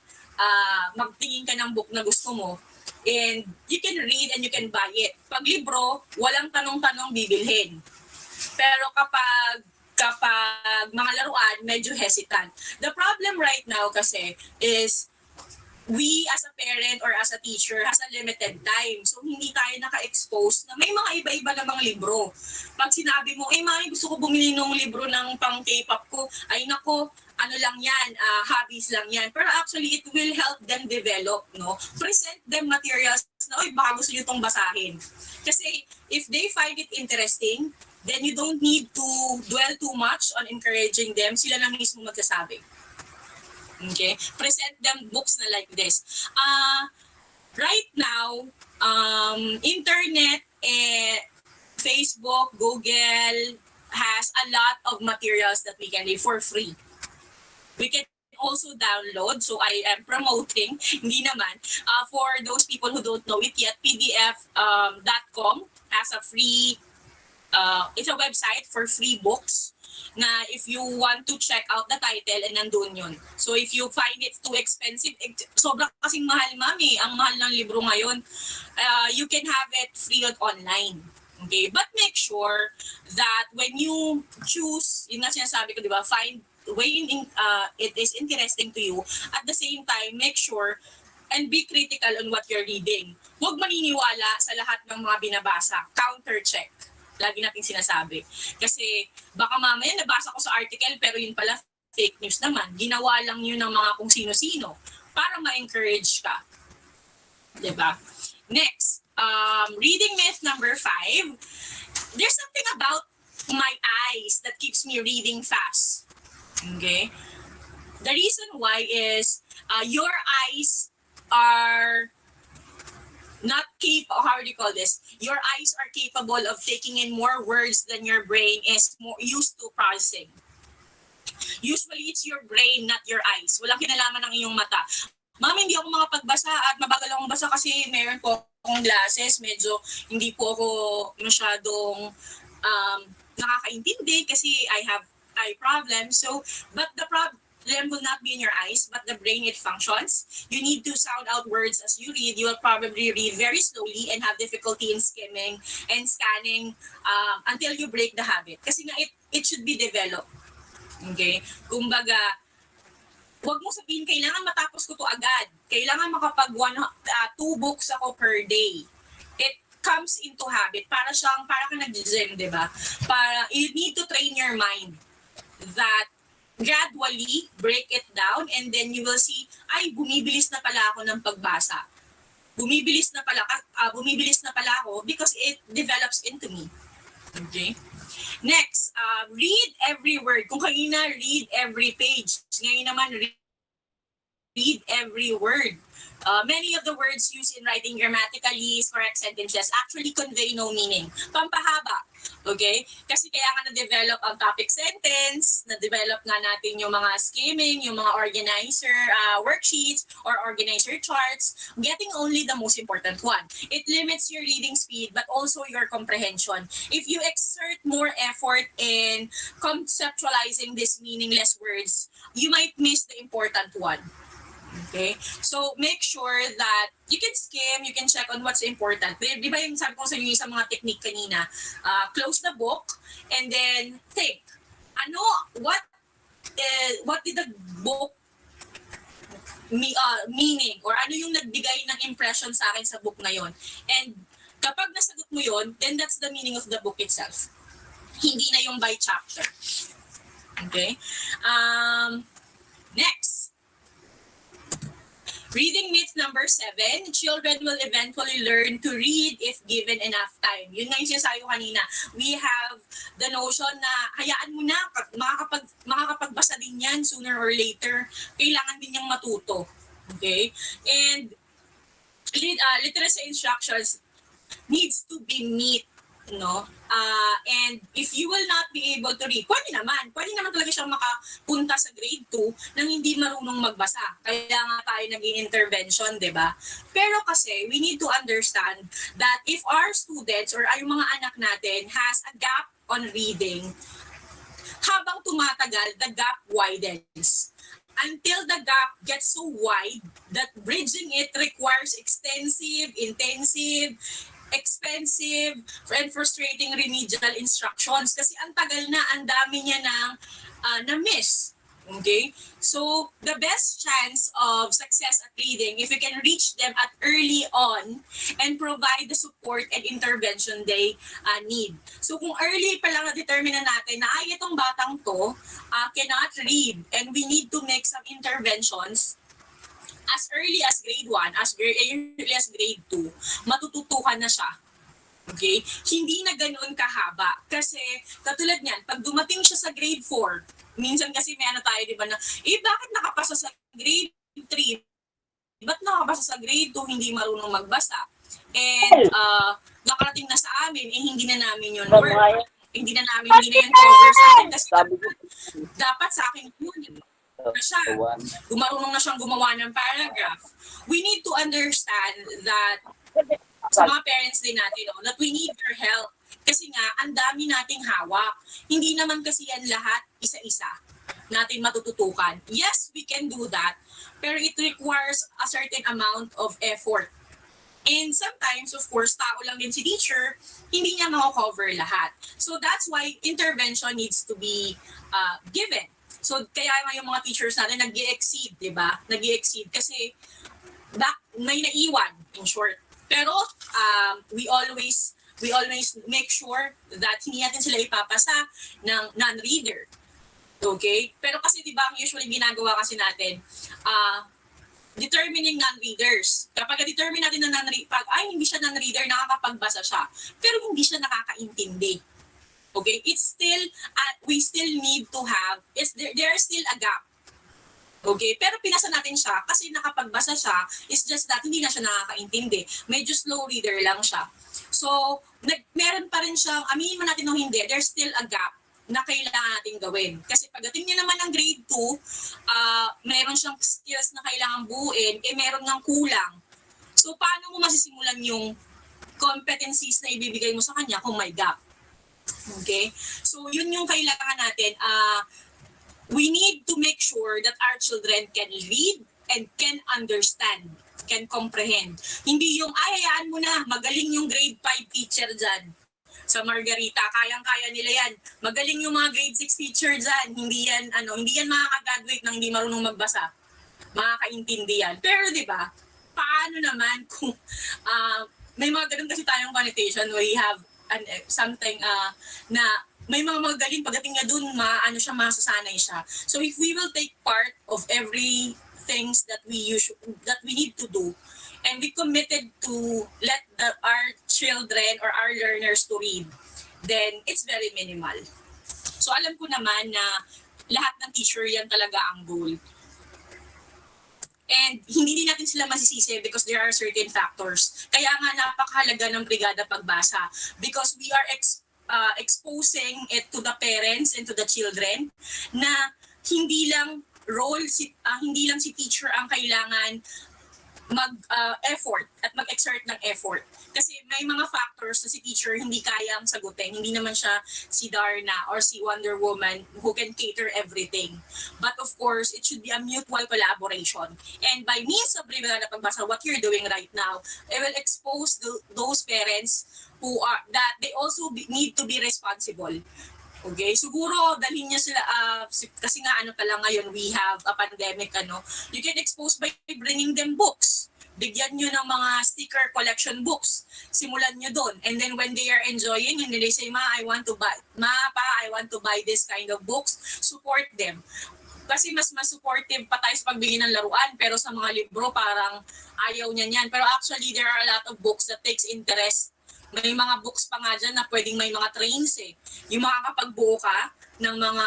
Magtingin ka ng book na gusto mo. And you can read and you can buy it. Pag libro, walang tanong-tanong bibilhin. Pero kapag mga laruan, medyo hesitant. The problem right now kasi is we as a parent or as a teacher has a limited time. So, hindi tayo naka-expose na may mga iba-iba namang libro. Pag sinabi mo, mami, gusto ko bumili ng libro ng pang K-pop ko, ay nako, ano lang yan, hobbies lang yan. Pero actually, it will help them develop, no? Present them materials na, baka gusto nyo itong basahin. Kasi, if they find it interesting, then you don't need to dwell too much on encouraging them. Sila na mismo magsasabi. Okay? Present them books na like this. Right now, internet, Facebook, Google has a lot of materials that we can read for free. We can also download, so I am promoting, hindi naman, for those people who don't know it yet, pdf.com has a free, it's a website for free books na if you want to check out the title, nandun yun. So if you find it too expensive, sobrang kasing mahal, mami, ang mahal ng libro ngayon, you can have it free online. Okay? But make sure that when you choose, yun nga sinasabi ko, di ba, find way it is interesting to you, at the same time, make sure and be critical on what you're reading. Huwag maniniwala sa lahat ng mga binabasa. Counter-check. Lagi nating sinasabi. Kasi baka mamaya nabasa ko sa article pero yun pala fake news naman. Ginawa lang yun ng mga kung sino-sino para ma-encourage ka. Diba? Next, reading myth number 5. There's something about my eyes that keeps me reading fast. Okay? The reason why is your eyes are not how do you call this? Your eyes are capable of taking in more words than your brain is more used to processing. Usually, it's your brain, not your eyes. Walang kinalaman ng iyong mata. Ma'am, hindi ako makapagbasa at mabagal akong basa kasi meron po akong glasses. Medyo hindi po ako masyadong nakakaintindi kasi I have eye problems. So, but the problem will not be in your eyes, but the brain, it functions. You need to sound out words as you read. You will probably read very slowly and have difficulty in skimming and scanning until you break the habit. Kasi nga, it should be developed. Okay? Kumbaga, huwag mo sabihin, kailangan matapos ko to agad. Kailangan makapag 2 books ako per day. It comes into habit. Para ka nag-gym, di ba? You need to train your mind that gradually break it down and then you will see, ay, bumibilis na pala ako ng pagbasa. Bumibilis na pala ako because it develops into me. Okay? Next, read every word. Kung kanina, read every page. Ngayon naman, read every word. Many of the words used in writing grammatically correct sentences actually convey no meaning. Pampahaba. Okay? Kasi kaya nga na-develop ang topic sentence, na-develop nga natin yung mga skimming, yung mga organizer worksheets or organizer charts, getting only the most important one. It limits your reading speed but also your comprehension. If you exert more effort in conceptualizing these meaningless words, you might miss the important one. Okay? So, make sure that you can skim, you can check on what's important. Di ba yung sabi ko sa inyo sa mga technique kanina, close the book and then think, ano, what did the book meaning or ano yung nagbigay ng impression sa akin sa book na yon. And kapag nasagot mo yon, then that's the meaning of the book itself. Hindi na yung by chapter. Okay? Next. Reading myth number 7, children will eventually learn to read if given enough time. Yun nga yung sinasabi ko kanina. We have the notion na hayaan mo na, makakapagbasa din yan sooner or later. Kailangan din niyang matuto. Okay? And literacy instructions needs to be neat. No? And if you will not be able to read, pwede naman talaga siyang makapunta sa grade 2 nang hindi marunong magbasa. Kaya nga tayo naging intervention, di ba? Pero kasi, we need to understand that if our students or yung mga anak natin has a gap on reading, habang tumatagal, the gap widens. Until the gap gets so wide that bridging it requires extensive, intensive, expensive, and frustrating remedial instructions kasi ang tagal na, ang dami niya na-miss. Okay? So, the best chance of success at reading, if you can reach them at early on and provide the support and intervention they need. So, kung early pa lang na-determine na natin na itong batang to cannot read and we need to make some interventions, as early as grade 1, as early as grade 2, matututukan na siya. Okay? Hindi na ganoon kahaba. Kasi, katulad niyan, pag dumating siya sa grade 4, minsan kasi may tayo, di ba, na, bakit nakapasa sa grade 3? Ba't nakapasa sa grade 2, hindi marunong magbasa? And, nakarating na sa amin, hindi na namin yun work. Hindi na yun cover sa akin. Kasi dapat sa akin yun, na siya. Marunong na siyang gumawa ng paragraph. We need to understand that sa mga parents din natin, that we need their help. Kasi nga, ang dami nating hawak. Hindi naman kasi yan lahat isa-isa natin matututukan. Yes, we can do that, pero it requires a certain amount of effort. And sometimes, of course, tao lang din si teacher, hindi niya mako-cover lahat. So that's why intervention needs to be given. So, kaya nga yung mga teachers natin nag-i-exceed, di ba? Nag-i-exceed kasi may naiwan, in short. Pero, we always make sure that hindi natin sila ipapasa ng non-reader. Okay? Pero kasi, di ba, usually ginagawa kasi natin, determining non-readers. Kapag determine natin na hindi siya non-reader, nakakapagbasa siya. Pero hindi siya nakakaintindi. Okay, it's still, we still need to have, there's still a gap. Okay, pero pinasa natin siya kasi nakapagbasa siya, it's just that hindi na siya nakakaintindi. Medyo slow reader lang siya. So, meron pa rin siyang, aminin mo natin o hindi, there's still a gap na kailangan natin gawin. Kasi pagdating niya naman ng grade 2, meron siyang skills na kailangan buuin, meron ng kulang. So, paano mo masisimulan yung competencies na ibibigay mo sa kanya kung may gap? Okay? So, yun yung kailangan natin. We need to make sure that our children can read and can understand, can comprehend. Hindi yung, hayaan mo na, magaling yung grade 5 teacher dyan sa Margarita, kayang-kaya nila yan. Magaling yung mga grade 6 teacher dyan, hindi yan makaka-graduate nang hindi marunong magbasa. Makakaintindi yan. Pero di ba, paano naman kung may mga ganun kasi tayong connotation where we have something na may mga magaling pagdating niya dun, masasanay siya. So if we will take part of every things that we need to do, and we committed to let our children or our learners to read, then it's very minimal. So alam ko naman na lahat ng teacher yan talaga ang goal. And hindi din natin sila masisisi because there are certain factors. Kaya nga napakahalaga ng Brigada Pagbasa because we are exposing it to the parents and to the children na hindi lang si teacher ang kailangan mag-effort at mag-exert ng effort. Kasi may mga factors na si teacher hindi kayang sagutin. Hindi naman siya si Darna or si Wonder Woman who can cater everything. But of course, it should be a mutual collaboration. And by means of Brigada Pagbasa, what you're doing right now, it will expose those parents who are that they also need to be responsible. Okay, siguro dalhin niya sila kasi nga ano pala ngayon we have a pandemic you can expose by bringing them books. Bigyan nyo ng mga sticker collection books. Simulan nyo doon. And then when they are enjoying and they say, Ma, I want to buy, Ma, Pa, I want to buy this kind of books, support them. Kasi mas supportive pa tayo sa pagbigay ng laruan, pero sa mga libro parang ayaw niya niyan. Pero actually, there are a lot of books that takes interest. May mga books pa nga dyan na pwedeng may mga trains eh. Yung makakapagbuo ka ng mga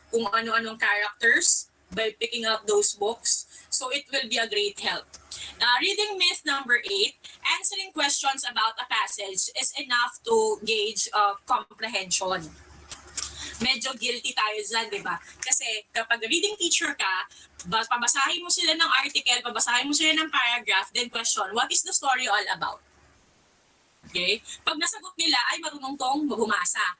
kung ano-anong characters by picking up those books. So it will be a great help. Reading myth number 8, answering questions about a passage is enough to gauge comprehension. Medyo guilty tayo dyan, di ba? Kasi kapag reading teacher ka, pabasahin mo sila ng article, pabasahin mo sila ng paragraph, then question, what is the story all about? Okay? Pag nasagot nila, ay marunong tong bumasa.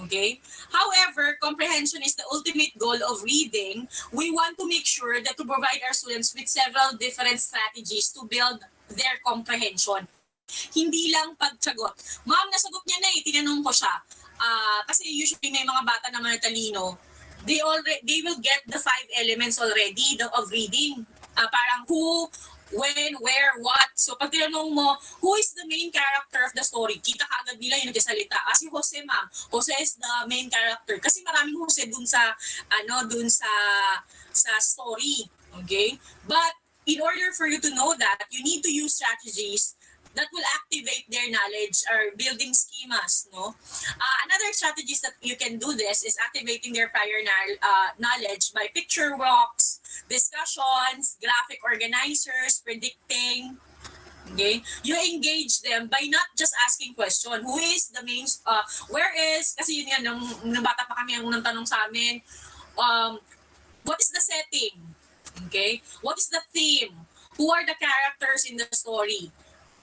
Okay? However, comprehension is the ultimate goal of reading. We want to make sure that to provide our students with several different strategies to build their comprehension. Hindi lang pagsagot. Ma'am, nasagot niya na eh, tinanong ko siya. Kasi usually may mga bata na matalino, they will get the 5 elements already of reading. Parang who, when, where, what. So pag tinanong mo, who is the main character of the story? Kita ka agad nila yung nagsasalita. Si Jose, ma'am. Jose is the main character. Kasi maraming Jose dun sa story. Okay? But in order for you to know that, you need to use strategies that will activate their knowledge or building schemas, no? Another strategies that you can do this is activating their prior knowledge by picture walks, discussions, graphic organizers, predicting. Okay? You engage them by not just asking question. Who is the main, where is, kasi yun yan, nung bata pa kami, ang unang tanong sa amin, what is the setting? Okay? What is the theme? Who are the characters in the story?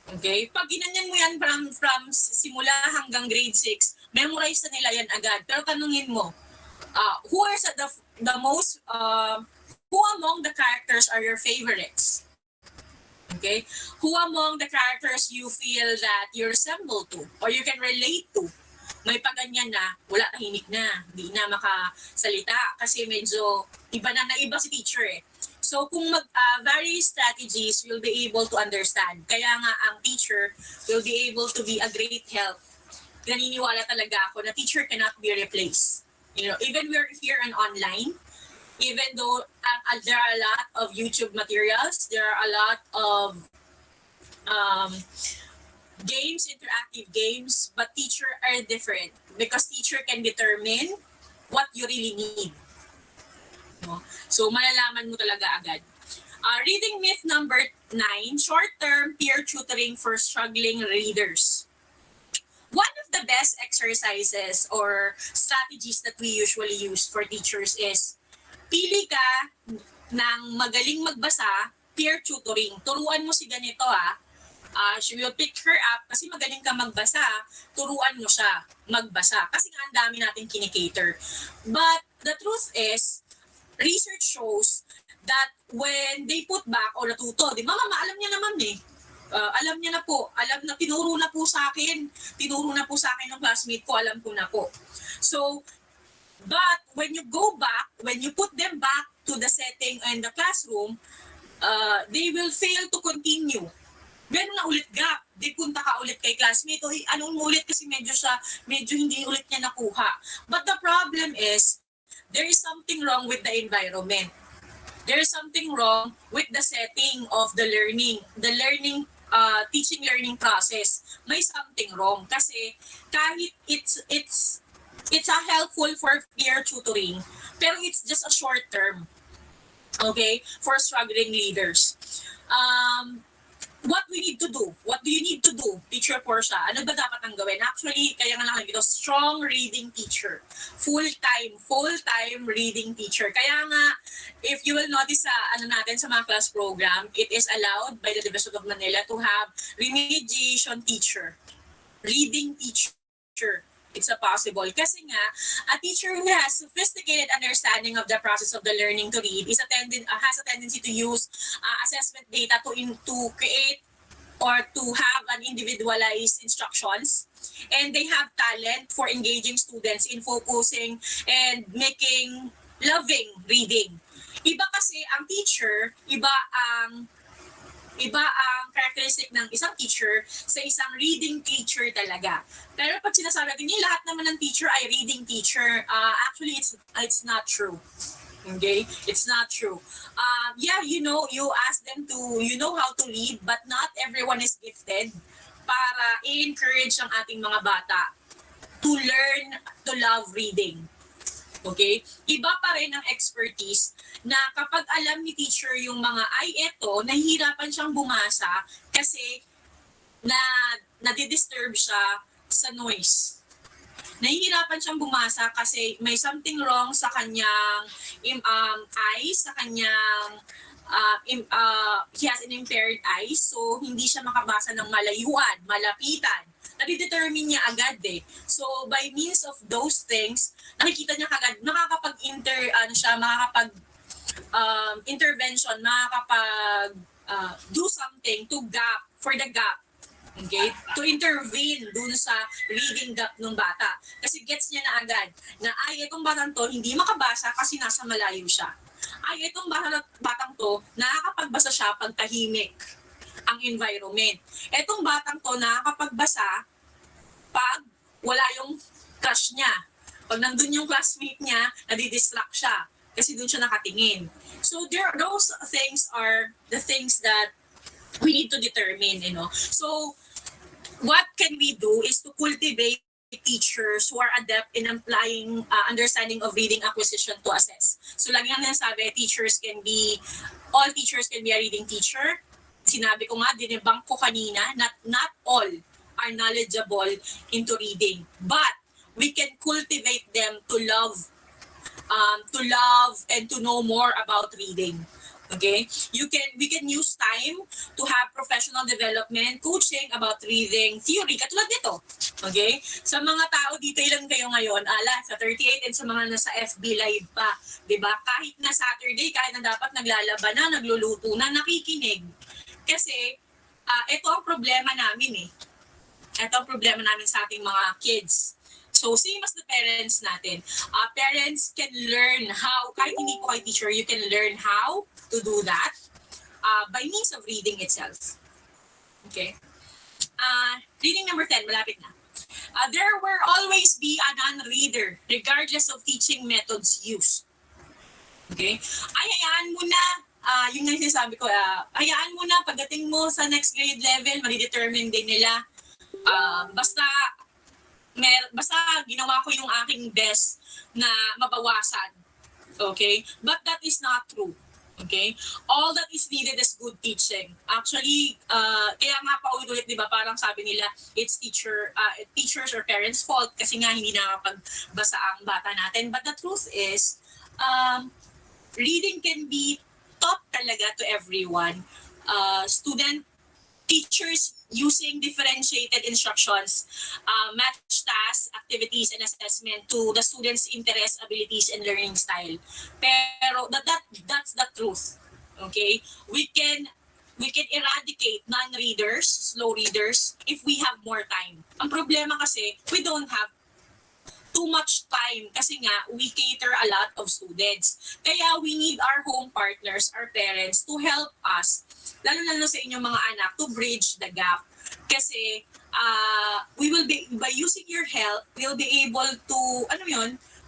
Okay? Pag ginanyan mo yan from simula hanggang grade 6, memorize na nila yan agad. Pero tanungin mo, who are the most, who among the characters are your favorites? Okay? Who among the characters you feel that you resemble to or you can relate to? May paganyan na, wala, tahimik na, hindi na makasalita kasi medyo iba si teacher eh. So kung various strategies, you'll be able to understand. Kaya nga ang teacher will be able to be a great help. Naniniwala talaga ako na teacher cannot be replaced. You know, even we're here and online, even though there are a lot of YouTube materials, there are a lot of games, interactive games, but teacher are different because teacher can determine what you really need. No? So, malalaman mo talaga agad. Reading myth number 9, short-term peer tutoring for struggling readers. One of the best exercises or strategies that we usually use for teachers is pili ka ng magaling magbasa, peer tutoring. Turuan mo si ganito she will pick her up kasi magaling ka magbasa, turuan mo siya magbasa. Kasi nga ang dami natin kinikater. But the truth is, research shows that when they put back or natuto, di mama, alam niya naman eh. Alam niya na po, tinuro na po sa akin ng classmate ko, alam ko na po. So, but when you go back, when you put them back to the setting and the classroom, they will fail to continue. Meron na ulit gap. Di punta ka ulit kay classmate. O anong ulit kasi medyo hindi ulit niya nakuha. But the problem is, there is something wrong with the environment. There is something wrong with the setting of the teaching learning process. May something wrong kasi kahit it's helpful for peer tutoring, pero it's just a short term. Okay? For struggling leaders. what we need to do. What do you need to do, Teacher Portia? Ano ba dapat ang gawin? Actually, kaya nga lang dito, strong reading teacher. Full-time reading teacher. Kaya nga, if you will notice sa natin sa mga class program, it is allowed by the Division of Manila to have remediation teacher. Reading teacher. It's a possible. Kasi nga, a teacher who has sophisticated understanding of the process of the learning to read has a tendency to use assessment data to create or to have an individualized instructions. And they have talent for engaging students in focusing and making loving reading. Iba kasi ang teacher, iba ang characteristic ng isang teacher sa isang reading teacher talaga. Pero pag sinasabi natin, lahat naman ng teacher ay reading teacher, actually it's not true. Okay? It's not true. Yeah, you ask them to, how to read, but not everyone is gifted para i-encourage ang ating mga bata to learn to love reading. Okay? Iba pa rin ang expertise na kapag alam ni teacher yung mga nahihirapan siyang bumasa kasi nadidisturb siya sa noise. Nahihirapan siyang bumasa kasi may something wrong sa kanyang eyes, sa kanyang he has an impaired eyes, so hindi siya makabasa ng malayuan, malapitan. Nadidetermine niya agad eh. So, by means of those things, nakikita niya agad, intervention, do something for the gap. Okay? To intervene dun sa reading gap ng bata. Kasi gets niya na agad na itong batang to hindi makabasa kasi nasa malayo siya. Itong batang to nakakapagbasa siya pag tahimik ang environment. Etong batang to nakakapagbasa pag wala yung crush niya. Pag nandun yung classmate niya, nadidistract siya kasi dun siya nakatingin. So those things are the things that we need to determine, So what can we do is to cultivate teachers who are adept in applying understanding of reading acquisition to assess. So lagi nga nasabi, all teachers can be a reading teacher. Sinabi ko nga, dinebunk ko kanina, not all are knowledgeable into reading. But we can cultivate them to love and to know more about reading. Okay? We can use time to have professional development, coaching about reading theory, katulad nito. Okay? Sa mga tao dito, ilan kayo ngayon? Sa 38 and sa mga nasa FB live pa. Diba? Kahit na Saturday, kahit na dapat naglalaban na, nagluluto na, nakikinig. Kasi, ito ang problema namin eh. Ito ang problema namin sa ating mga kids. So, same as the parents natin. Parents can learn how, kahit hindi ko kay teacher, you can learn how to do that by means of reading itself. Okay? Reading number 10, malapit na. There will always be a non-reader regardless of teaching methods used. Okay? Hayaan mo na, yun yung sinasabi ko, hayaan mo na pagdating mo sa next grade level, madidetermine din nila. Basta ginawa ko yung aking best na mabawasan. Okay? But that is not true. Okay? All that is needed is good teaching. Actually, kaya nga paulit-ulit, di ba, parang sabi nila, it's teachers or parents' fault kasi nga hindi nakapagbasa ang bata natin. But the truth is, reading can be taught talaga to everyone. Teachers using differentiated instructions, match tasks, activities, and assessment to the students' interests, abilities, and learning style. Pero that's the truth. Okay? We can eradicate non-readers, slow readers, if we have more time. Ang problema kasi, we don't have too much time kasi nga we cater a lot of students. Kaya we need our home partners, our parents to help us, lalo sa inyong mga anak, to bridge the gap. Kasi we will be, by using your help, we'll be able to,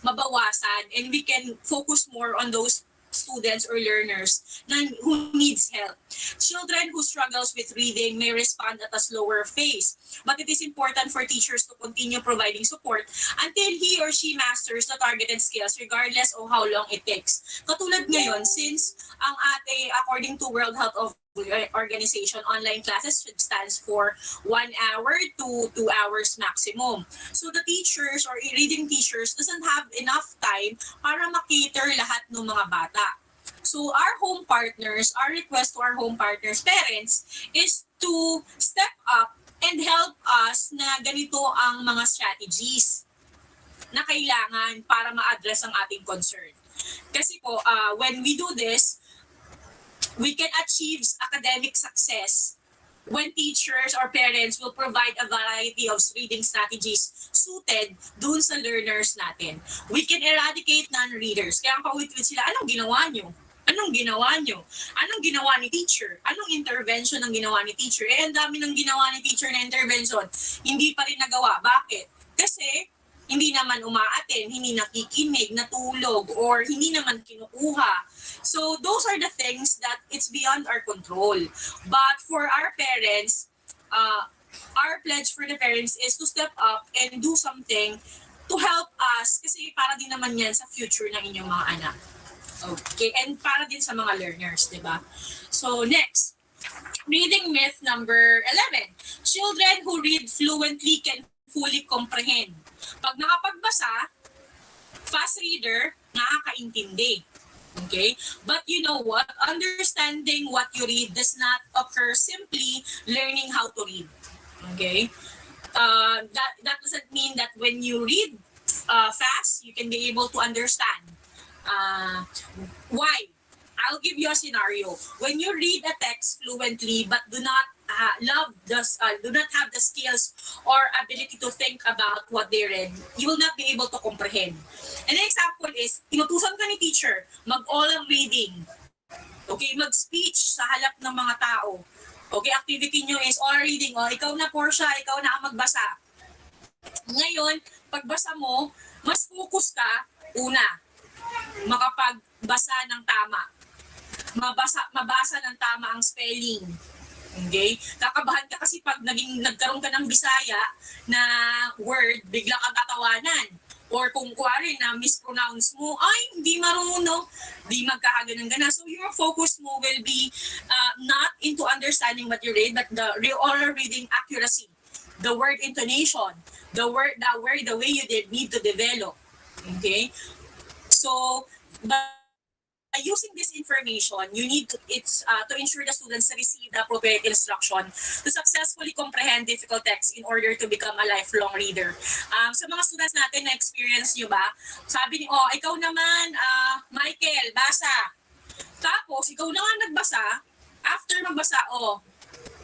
mabawasan, and we can focus more on those students or learners who needs help. Children who struggles with reading may respond at a slower pace, but it is important for teachers to continue providing support until he or she masters the targeted skills regardless of how long it takes. Katulad ngayon, since ang according to World Health organization, online classes should stand for 1 hour to 2 hours maximum. So the teachers or reading teachers doesn't have enough time para makater lahat ng mga bata. So our request to our home partners, parents, is to step up and help us na ganito ang mga strategies na kailangan para ma-address ang ating concern. Kasi po, when we do this, we can achieve academic success when teachers or parents will provide a variety of reading strategies suited dun sa learners natin. We can eradicate non-readers. Kaya ang paulit-ulit sila, anong ginawa nyo? Anong ginawa nyo? Anong ginawa ni teacher? Anong intervention ang ginawa ni teacher? Eh, ang dami ng ginawa ni teacher na intervention. Hindi pa rin nagawa. Bakit? Kasi hindi naman umaaten, hindi nakikinig, natulog, or hindi naman kinukuha. So those are the things that it's beyond our control. But for our parents, our pledge for the parents is to step up and do something to help us kasi para din naman yan sa future ng inyong mga anak. Okay, and para din sa mga learners, di ba? So next, reading myth number 11. Children who read fluently can fully comprehend. Pag nakapagbasa, fast reader, nakakaintindi. Okay? But you know what? Understanding what you read does not occur simply learning how to read. Okay? That doesn't mean that when you read fast, you can be able to understand. Why? I'll give you a scenario. When you read a text fluently but do not do not have the skills or ability to think about what they read, you will not be able to comprehend. An example is, inutusan ka ni teacher, mag-oral reading. Okay, mag-speech sa halap ng mga tao. Okay, activity nyo is oral reading. O, ikaw na, Portia, ikaw na ang magbasa. Ngayon, pagbasa mo, mas focus ka, una, makapagbasa ng tama. Mabasa ng tama ang spelling. Okay? Kakabahan ka kasi pag nagkaroon ka ng Bisaya na word, bigla kang tatawanan. Or kung kuwari na mispronounce mo, ay, hindi marunong, di magkakaganang-gana. So your focus mo will be not into understanding what you read, but the oral reading accuracy, the word intonation, the way you need to develop. Okay? So, by using this information, you need to ensure the students receive the appropriate instruction to successfully comprehend difficult texts in order to become a lifelong reader. Sa mga students natin, na-experience nyo ba? Sabi ni, ikaw naman, Michael, basa. Tapos, ikaw na nga nagbasa. After magbasa,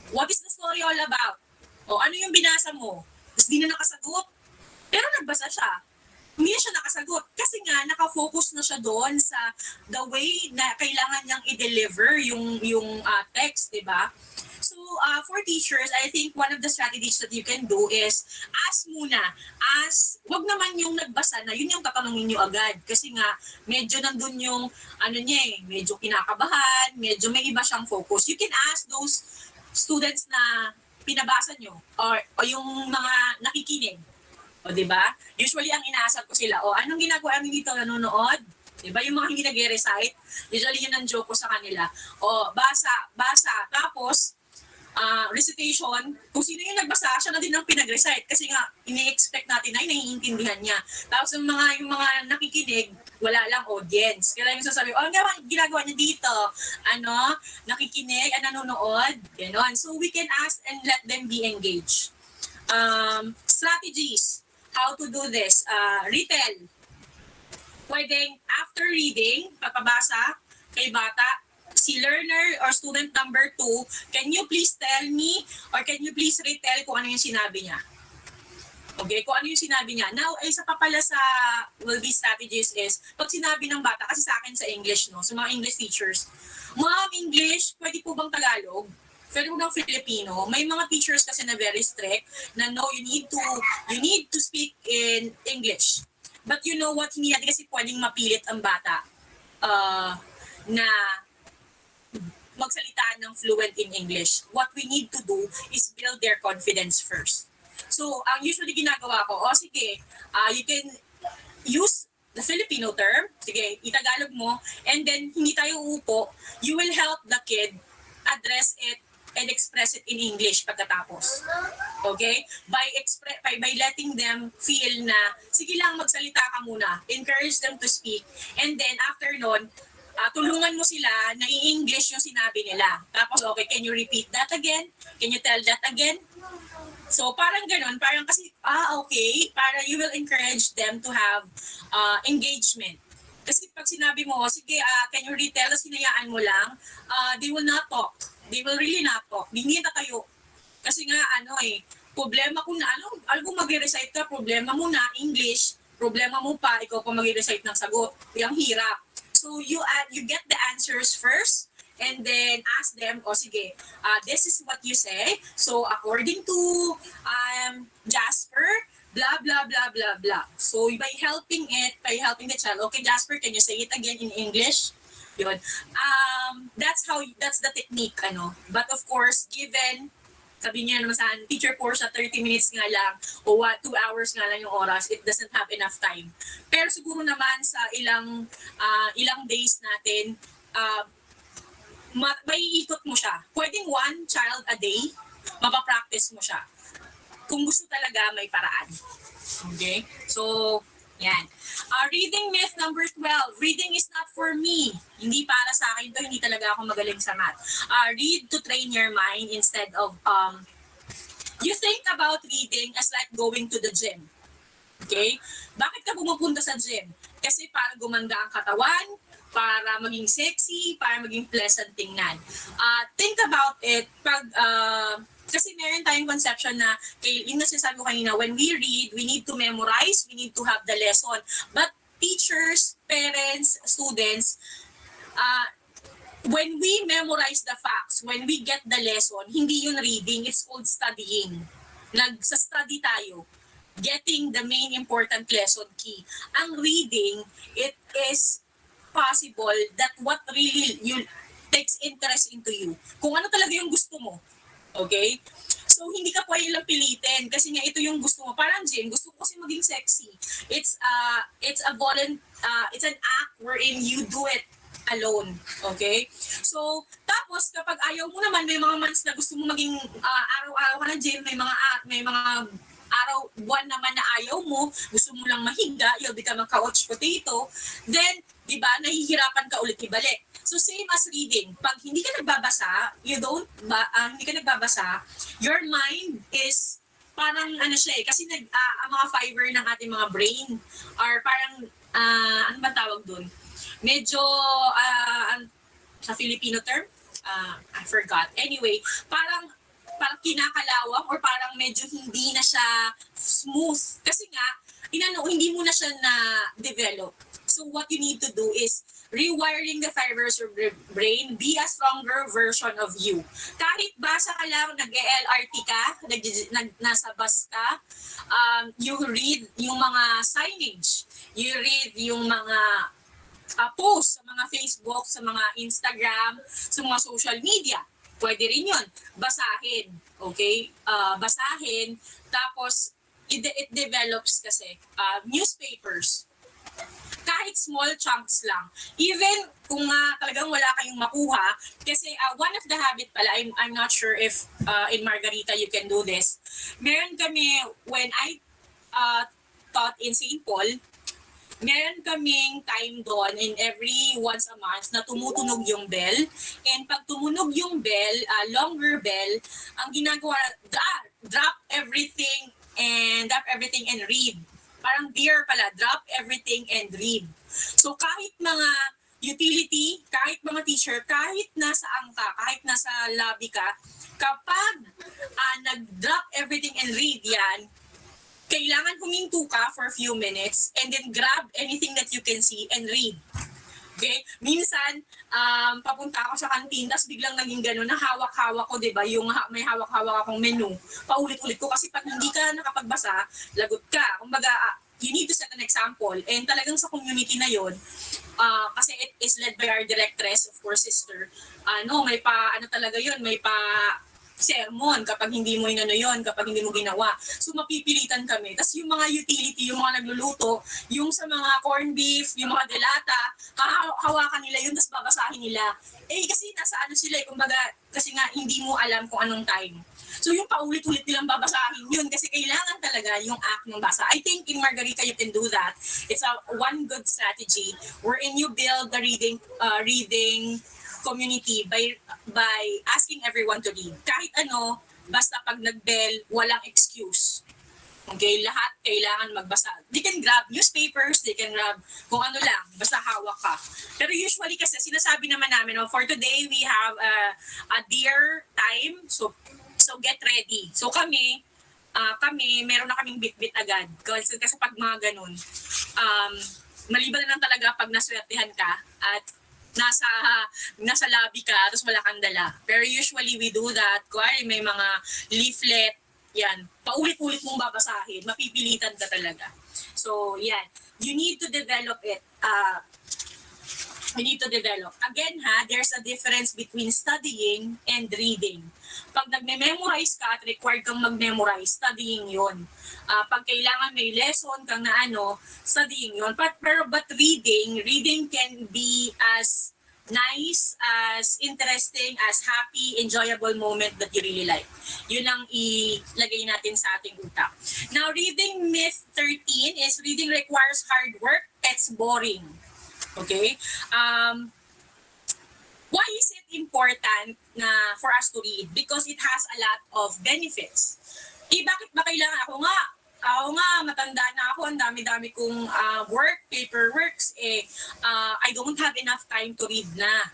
what is the story all about? Ano yung binasa mo? Tapos di na nakasagot. Pero nagbasa siya. Hindi na siya nakasagot kasi nga nakafocus na siya doon sa the way na kailangan niyang i-deliver yung text, di ba? So for teachers, I think one of the strategies that you can do is ask muna. Wag naman yung nagbasa na, yun yung tatanungin niyo agad. Kasi nga, medyo nandun yung, medyo kinakabahan, medyo may iba siyang focus. You can ask those students na pinabasa nyo or yung mga nakikinig. Di ba? Usually, ang inaasap ko sila, anong ginagawa namin dito, nanonood? Di ba? Yung mga hindi nag-recite, usually yun ang joke ko sa kanila. Basa. Tapos, recitation, kung sino yung nagbasa, siya na din ang pinag-recite. Kasi nga, ini-expect natin na naiintindihan niya. Tapos, yung mga nakikinig, wala lang audience. Kaya yung sasabi, ang ginagawa niya dito? Nakikinig, nanonood? Ganon. So, we can ask and let them be engaged. Strategies. How to do this? Retell. Pwedeng after reading, papabasa kay bata, si learner or student number 2, can you please tell me or can you please retell kung ano yung sinabi niya? Okay, kung ano yung sinabi niya. Now, isa pa pala sa will-be strategies is, pag sinabi ng bata, kasi sa akin sa English, sa mga English teachers, Ma'am, English, pwede po bang Tagalog? Pwede mo ng Filipino. May mga teachers kasi na very strict na no, you need to speak in English. But you know what, hindi natin kasi pwedeng mapilit ang bata na magsalita ng fluent in English. What we need to do is build their confidence first. So, ang usually ginagawa ko, sige, you can use the Filipino term, sige, itagalog mo, and then hindi tayo uupo, you will help the kid address it and express it in English pagkatapos. Okay? By letting them feel na, sige lang, magsalita ka muna. Encourage them to speak. And then, after nun, tulungan mo sila na i-English yung sinabi nila. Tapos, okay, can you repeat that again? Can you tell that again? So, parang ganun. Parang kasi, okay. Para you will encourage them to have engagement. Kasi pag sinabi mo, sige, can you retell, tapos hinayaan mo lang, they will not talk. They will really not talk. Hindi tatayo. Kasi nga, problema ko na, alam mo mag-recite ka, problema mo na, English, problema mo pa, ikaw pa mag-recite ng sagot. Yung hirap. So, you get the answers first, and then ask them, sige, this is what you say. So, according to Jasper, blah, blah, blah, blah, blah. So, by helping the child, okay, Jasper, can you say it again in English? Yun. That's the technique, But of course, given, sabi niya naman sa teacher course sa 30 minutes nga lang, o 2 hours nga lang yung oras, it doesn't have enough time. Pero siguro naman sa ilang days natin, may ikot mo siya. Pwedeng 1 child a day, mapapractice mo siya. Kung gusto talaga, may paraan. Okay? So, yan. Reading myth number 12. Reading is not for me. Hindi para sa akin to. Hindi talaga ako magaling sa math. Read to train your mind instead of, you think about reading as like going to the gym. Okay? Bakit ka pumupunta sa gym? Kasi para gumanda ang katawan, para maging sexy, para maging pleasant tingnan. Think about it, kasi meron tayong conception na, yung nasasabi ko kanina, when we read, we need to memorize, we need to have the lesson. But teachers, parents, students, when we memorize the facts, when we get the lesson, hindi yun reading, it's called studying. Nagsa-study tayo, getting the main important lesson key. Ang reading, it is possible that what really takes interest into you. Kung ano talaga yung gusto mo. Okay? So, hindi ka pwede lang pilitin kasi nga ito yung gusto mo. Parang Jim, gusto ko kasi maging sexy. It's an act wherein you do it alone. Okay? So, tapos kapag ayaw mo naman, may mga months na gusto mo maging araw-araw ka na Jim, may mga araw, buwan naman na ayaw mo, gusto mo lang mahiga, you'll become a couch potato, then, di ba, nahihirapan ka ulit ibalik. So same as reading, pag hindi ka nagbabasa, hindi ka nagbabasa, your mind is parang siya kasi ang mga fiber ng ating mga brain are parang, ano ba tawag dun? Medyo, sa Filipino term, I forgot. Anyway, parang kinakalawang or parang medyo hindi na siya smooth. Kasi nga, hindi mo na siya na-develop. So what you need to do is rewiring the fibers of your brain, be a stronger version of you. Kahit basa ka lang, nag-LRT ka, nasa bus ka, you read yung mga signage, you read yung mga post sa mga Facebook, sa mga Instagram, sa mga social media. Pwede rin yun. Basahin. Okay? Basahin. Tapos, it develops kasi. Newspapers. Kahit small chunks lang. Even kung talagang wala kayong makuha, kasi one of the habit pala, I'm not sure if in Margarita you can do this. Meron kami, when I taught in St. Paul, meron kaming time doon in every once a month na tumutunog yung bell. And pag tumunog yung bell, longer bell, ang ginagawa, drop everything and read. Parang dear pala, drop everything and read. So kahit mga utility, kahit mga teacher, kahit nasaan ka, kahit nasa lobby ka, kapag nag-drop everything and read yan, kailangan huminto ka for a few minutes and then grab anything that you can see and read. Okay? Minsan, papunta ako sa kantin, tapos biglang naging gano'n, na hawak-hawak ko, diba? Yung may hawak-hawak akong menu. Paulit-ulit ko kasi pag hindi ka nakapagbasa, lagot ka. Kumbaga, you need to set an example. And talagang sa community na yon, kasi it is led by our directress, of course, sister. May talaga yun, may sermon kapag hindi mo inano yon, kapag hindi mo ginawa. So mapipilitan kami. Tapos yung mga utility, yung mga nagluluto, yung sa mga corned beef, yung mga delata, hawakan nila yun, tapos babasahin nila. Kasi nasa ano sila, kumbaga, kasi nga hindi mo alam kung anong time. So yung paulit-ulit nilang babasahin yun kasi kailangan talaga yung act ng basa. I think in Margarita you can do that. It's one good strategy wherein you build the reading community by asking everyone to read. Kahit ano, basta pag nag-bell, walang excuse. Okay, lahat kailangan magbasa. They can grab newspapers, they can grab kung ano lang, basta hawak ka. Pero usually kasi sinasabi naman namin, for today we have a dear time, so get ready. So kami, meron na kaming bit-bit agad. Kasi pag mga ganun, maliban na lang talaga pag naswertehan ka at nasa lobby ka, tapos wala kang dala. Pero usually we do that. Kuwari may mga leaflet, yan, paulit-ulit mong babasahin, mapipilitan ka talaga. So, yan. You need to develop it. We need to develop. Again there's a difference between studying and reading. Pag nagme-memorize ka at required kang mag-memorize, studying yon. Pag kailangan may lesson kang na studying yon. But reading can be as nice, as interesting, as happy, enjoyable moment that you really like. Yun ang ilagay natin sa ating utak. Now, reading myth 13 is reading requires hard work. It's boring. Okay? Why is it important for us to read? Because it has a lot of benefits. Bakit ba kailangan ako nga, matanda na ako, ang dami-dami kong paperworks, I don't have enough time to read na.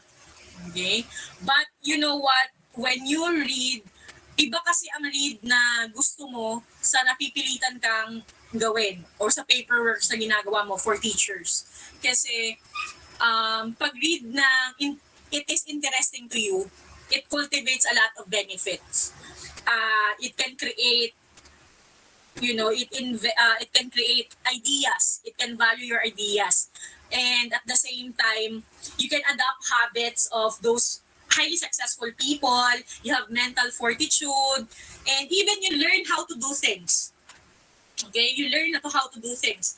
Okay? But you know what? When you read, iba kasi ang read na gusto mo sa napipilitan kang gawin or sa paperworks na ginagawa mo for teachers. Kasi pag read na it is interesting to you, it cultivates a lot of benefits. It can create, it can create ideas. It can value your ideas. And at the same time, you can adopt habits of those highly successful people. You have mental fortitude. And even you learn how to do things. Okay, you learn how to do things.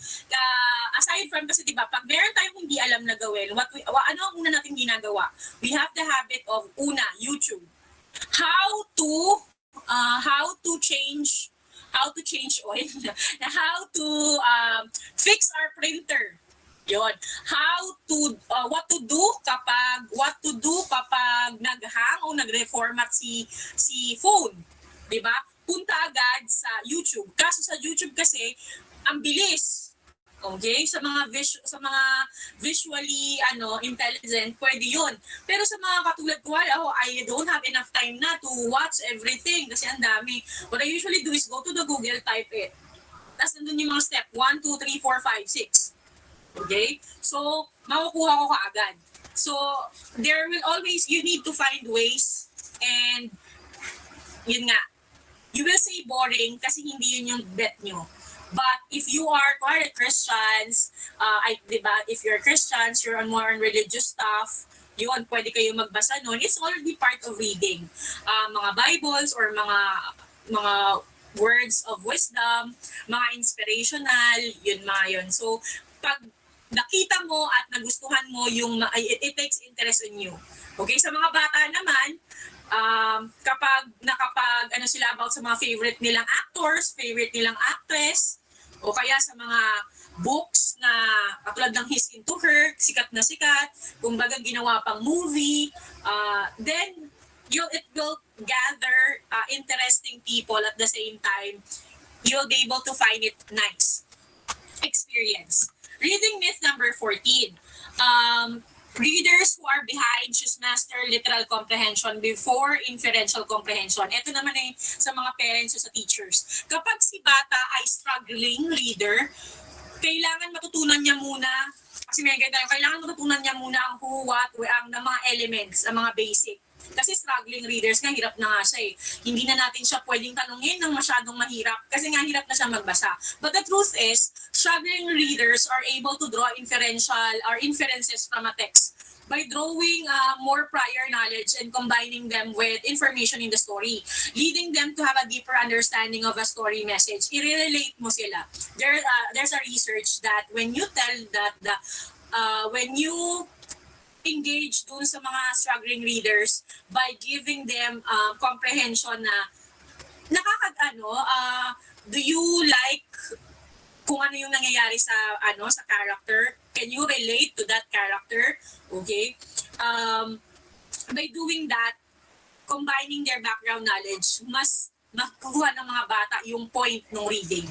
Aside from, kasi diba, pag meron tayong hindi alam na gawin, ano ang una natin ginagawa? We have the habit of, YouTube. How to change oil, how to fix our printer. Yon. What to do kapag nag-hang o nag-reformat si phone. Diba? Punta agad sa YouTube. Kaso sa YouTube kasi ang bilis. Okay? Sa mga visually intelligent, pwede 'yun. Pero sa mga katulad ko, I don't have enough time na to watch everything kasi ang dami. What I usually do is go to the Google, type it. Tapos nandun yung mga step 1, 2, 3, 4, 5, 6. Okay? So, makukuha ko kaagad. So, you need to find ways, and yun nga, you will say boring kasi hindi yun yung bet nyo. But if you are Christians, diba, if you're Christians, you're more on religious stuff, yun, pwede kayo magbasa nun. It's already part of reading. Mga Bibles or mga words of wisdom, mga inspirational, yun. So, pag nakita mo at nagustuhan mo, it takes interest in you. Okay, sa mga bata naman, kapag sila about sa mga favorite nilang actors, favorite nilang actress, o kaya sa mga books na katulad ng He's Into Her, sikat na sikat, kumbaga ginawa pang movie, then it will gather interesting people at the same time. You'll be able to find it nice. Experience. Reading myth number 14. Readers who are behind should master literal comprehension before inferential comprehension. Ito naman sa mga parents o sa teachers. Kapag si bata ay struggling reader, kailangan matutunan niya muna, kasi kailangan matutunan niya muna ang who, what, ang mga elements, ang mga basic. Kasi struggling readers nga, hirap na nga siya . Hindi na natin siya pwedeng tanungin ng masyadong mahirap kasi nga hirap na siya magbasa. But the truth is, struggling readers are able to draw inferential or inferences from a text by drawing more prior knowledge and combining them with information in the story, leading them to have a deeper understanding of a story message. I-relate mo sila. There's a research that when you tell that when you engage dun sa mga struggling readers by giving them comprehension na do you like kung ano yung nangyayari sa sa character? Can you relate to that character? Okay? By doing that, combining their background knowledge, mas makukuha ng mga bata yung point ng reading.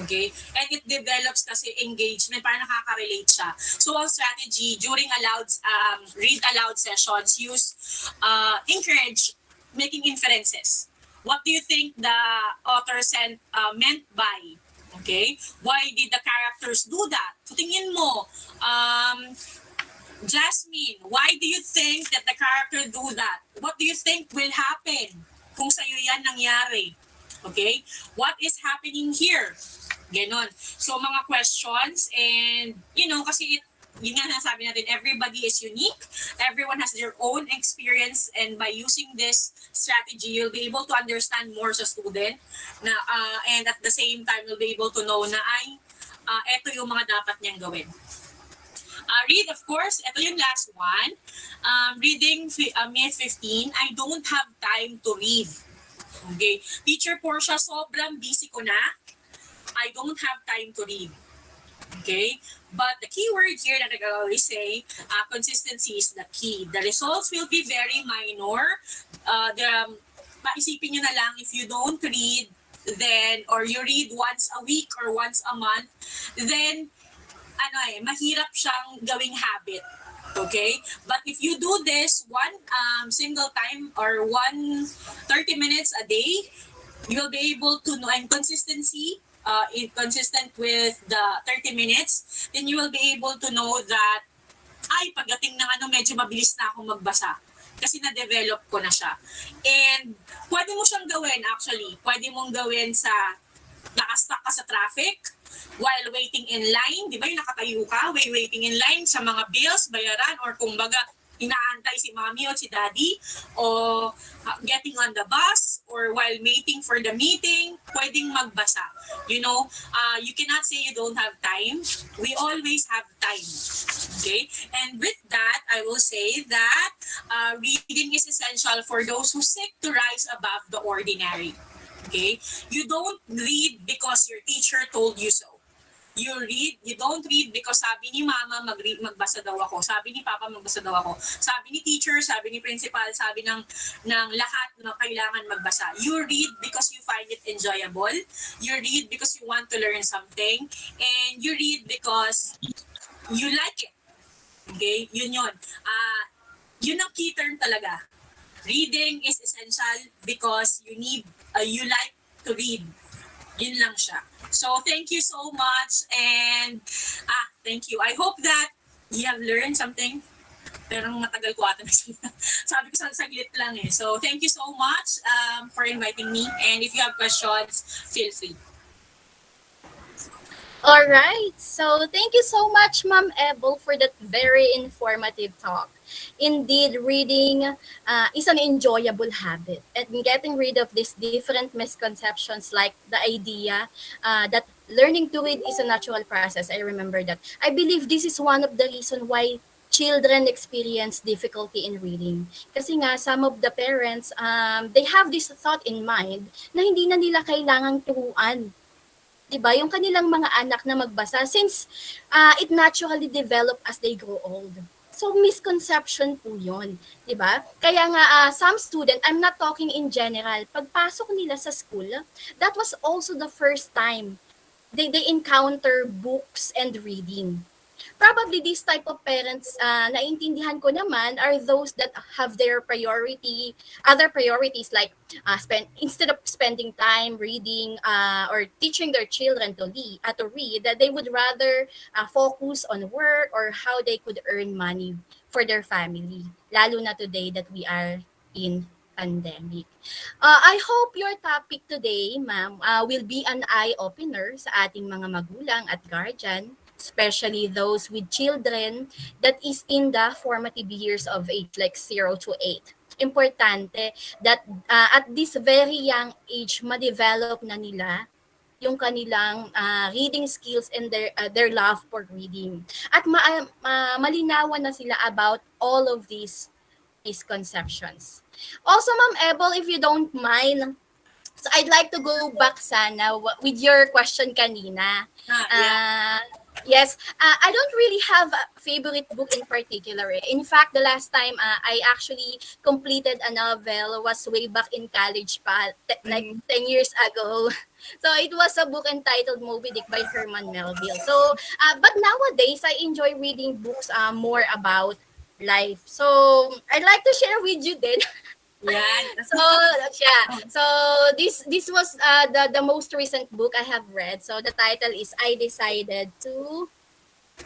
Okay? And it develops kasi engagement, para nakaka-relate siya. So, ang strategy during read aloud sessions, encourage making inferences. What do you think the author meant by? Okay? Why did the characters do that? So, tingin mo, Jasmine, why do you think that the character do that? What do you think will happen kung sa'yo yan nangyari? Okay? What is happening here? Ganon. So, mga questions and, kasi yun nga nasabi natin, everybody is unique. Everyone has their own experience, and by using this strategy, you'll be able to understand more sa student and at the same time, you'll be able to know na eto yung mga dapat niyang gawin. Read, of course, ito yung last one. Reading May 15, I don't have time to read. Okay. Teacher Portia, sobrang busy ko na. I don't have time to read. Okay? But the key word here that I always say, consistency is the key. The results will be very minor. Paisipin nyo na lang, if you don't read, or you read once a week or once a month, then, mahirap siyang gawing habit. Okay? But if you do this one single time or 30 minutes a day, you will be able to know, and consistency, consistent with the 30 minutes, then you will be able to know that, pagdating ng medyo mabilis na akong magbasa. Kasi na-develop ko na siya. And pwede mo siyang gawin actually. Pwede mong gawin sa nakastuck ka sa traffic, while waiting in line, di ba yung nakatayo ka, waiting in line sa mga bills, bayaran, or kumbaga, inaantay si mommy o si daddy, o getting on the bus, or while waiting for the meeting, pwedeng magbasa. You cannot say you don't have time. We always have time. Okay? And with that, I will say that reading is essential for those who seek to rise above the ordinary. Okay? You don't read because your teacher told you so. You don't read because sabi ni mama magbasa daw ako, sabi ni papa magbasa daw ako, sabi ni teacher, sabi ni principal, sabi ng lahat na kailangan magbasa. You read because you find it enjoyable. You read because you want to learn something. And you read because you like it. Okay? Yun. Yun ang key term talaga. Reading is essential because you like to read. Yun lang siya. So, thank you so much, and thank you. I hope that you have learned something. Pero matagal ko ata nagsalita. Sabi ko saglit lang eh. So, thank you so much for inviting me, and if you have questions, feel free. All right. So, thank you so much, Ma'am Ebel, for that very informative talk. Indeed, reading is an enjoyable habit, and getting rid of these different misconceptions, like the idea that learning to read is a natural process. I remember that. I believe this is one of the reasons why children experience difficulty in reading. Kasi nga, some of the parents, they have this thought in mind na hindi na nila kailangang turuan, diba, yung kanilang mga anak na magbasa, since it naturally develop as they grow old. So, misconception po yun, diba? Kaya nga, some student, I'm not talking in general, pagpasok nila sa school, that was also the first time they encounter books and reading. Probably this type of parents, naintindihan ko naman, are those that have their other priorities, like instead of spending time reading or teaching their children to read, that they would rather focus on work or how they could earn money for their family, lalo na today that we are in pandemic. I hope your topic today, ma'am, will be an eye-opener sa ating mga magulang at guardian. especially those with children that is in the formative years of age like 0 to 8. Importante that at this very young age, ma-develop na nila yung kanilang reading skills and their love for reading. At malinawan na sila about all of these misconceptions. Also, Ma'am Ebel, if you don't mind, so I'd like to go back sana with your question kanina. Yeah. Yes, I don't really have a favorite book in particular. In fact, the last time I actually completed a novel was way back in college pa, like 10 years ago. So it was a book entitled Moby Dick by Herman Melville. So, but nowadays I enjoy reading books more about life. So I'd like to share with you then. Yan. So yeah, so this was the most recent book I have read. So the title is I Decided to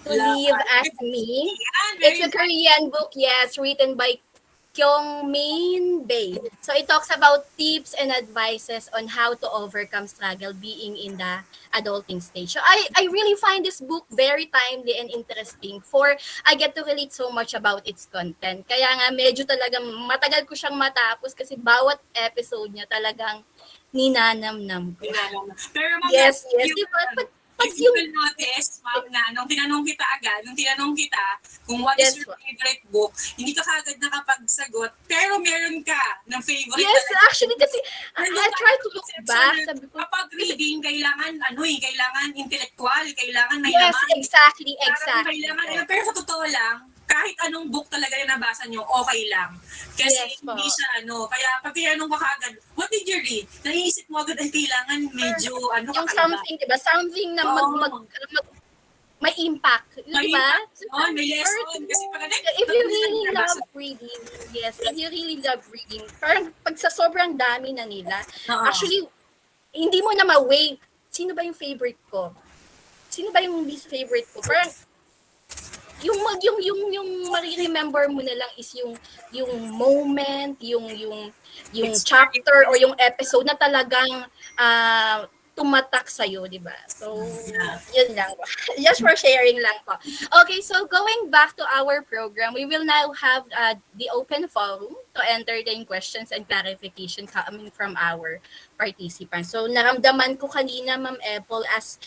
Live as Me. Yan, It's very a Korean book, yes, written by Kyung Min Bae. So it talks about tips and advices on how to overcome struggle being in the adulting stage. So I really find this book very timely and interesting for I get to relate so much about its content. Kaya nga medyo talagang matagal ko siyang matapos kasi bawat episode niya talagang ninanamnam ko. Pero ma'am, Yes, yes. Di ba? if you will notice, ma'am, na nung tinanong kita kung what is Yes, your favorite book, hindi ka kagad nakapagsagot, pero meron ka ng favorite Yes, talaga. actually kasi I try to look back. Sabi ko, Kapag reading, kailangan intellectual, kailangan may yes, laman. exactly. Pero sa totoo lang, kahit anong book talaga yung nabasa nyo, okay lang. Kasi Yes po. hindi siya kaya pag tinanong ka kagad, what did you read? Naiisip mo agad ay kailangan medyo Yung kakaiba. something, di ba? Something na may impact. Di May ba? may lesson. Kasi pag If you really love reading, yes, if you really love reading, parang pag sa sobrang dami na nila, actually, hindi mo na ma-weigh, sino ba yung favorite ko? Sino ba yung least favorite ko? Parang, yung ma-remember mo na lang is yung moment, yung chapter or yung episode na talagang tumatak sa'yo, di ba? So, yun lang po. Just for sharing lang po. Okay, so going back to our program, we will now have the open forum to entertain questions and clarification coming from our participants. So, naramdaman ko kanina, Ma'am Apple, as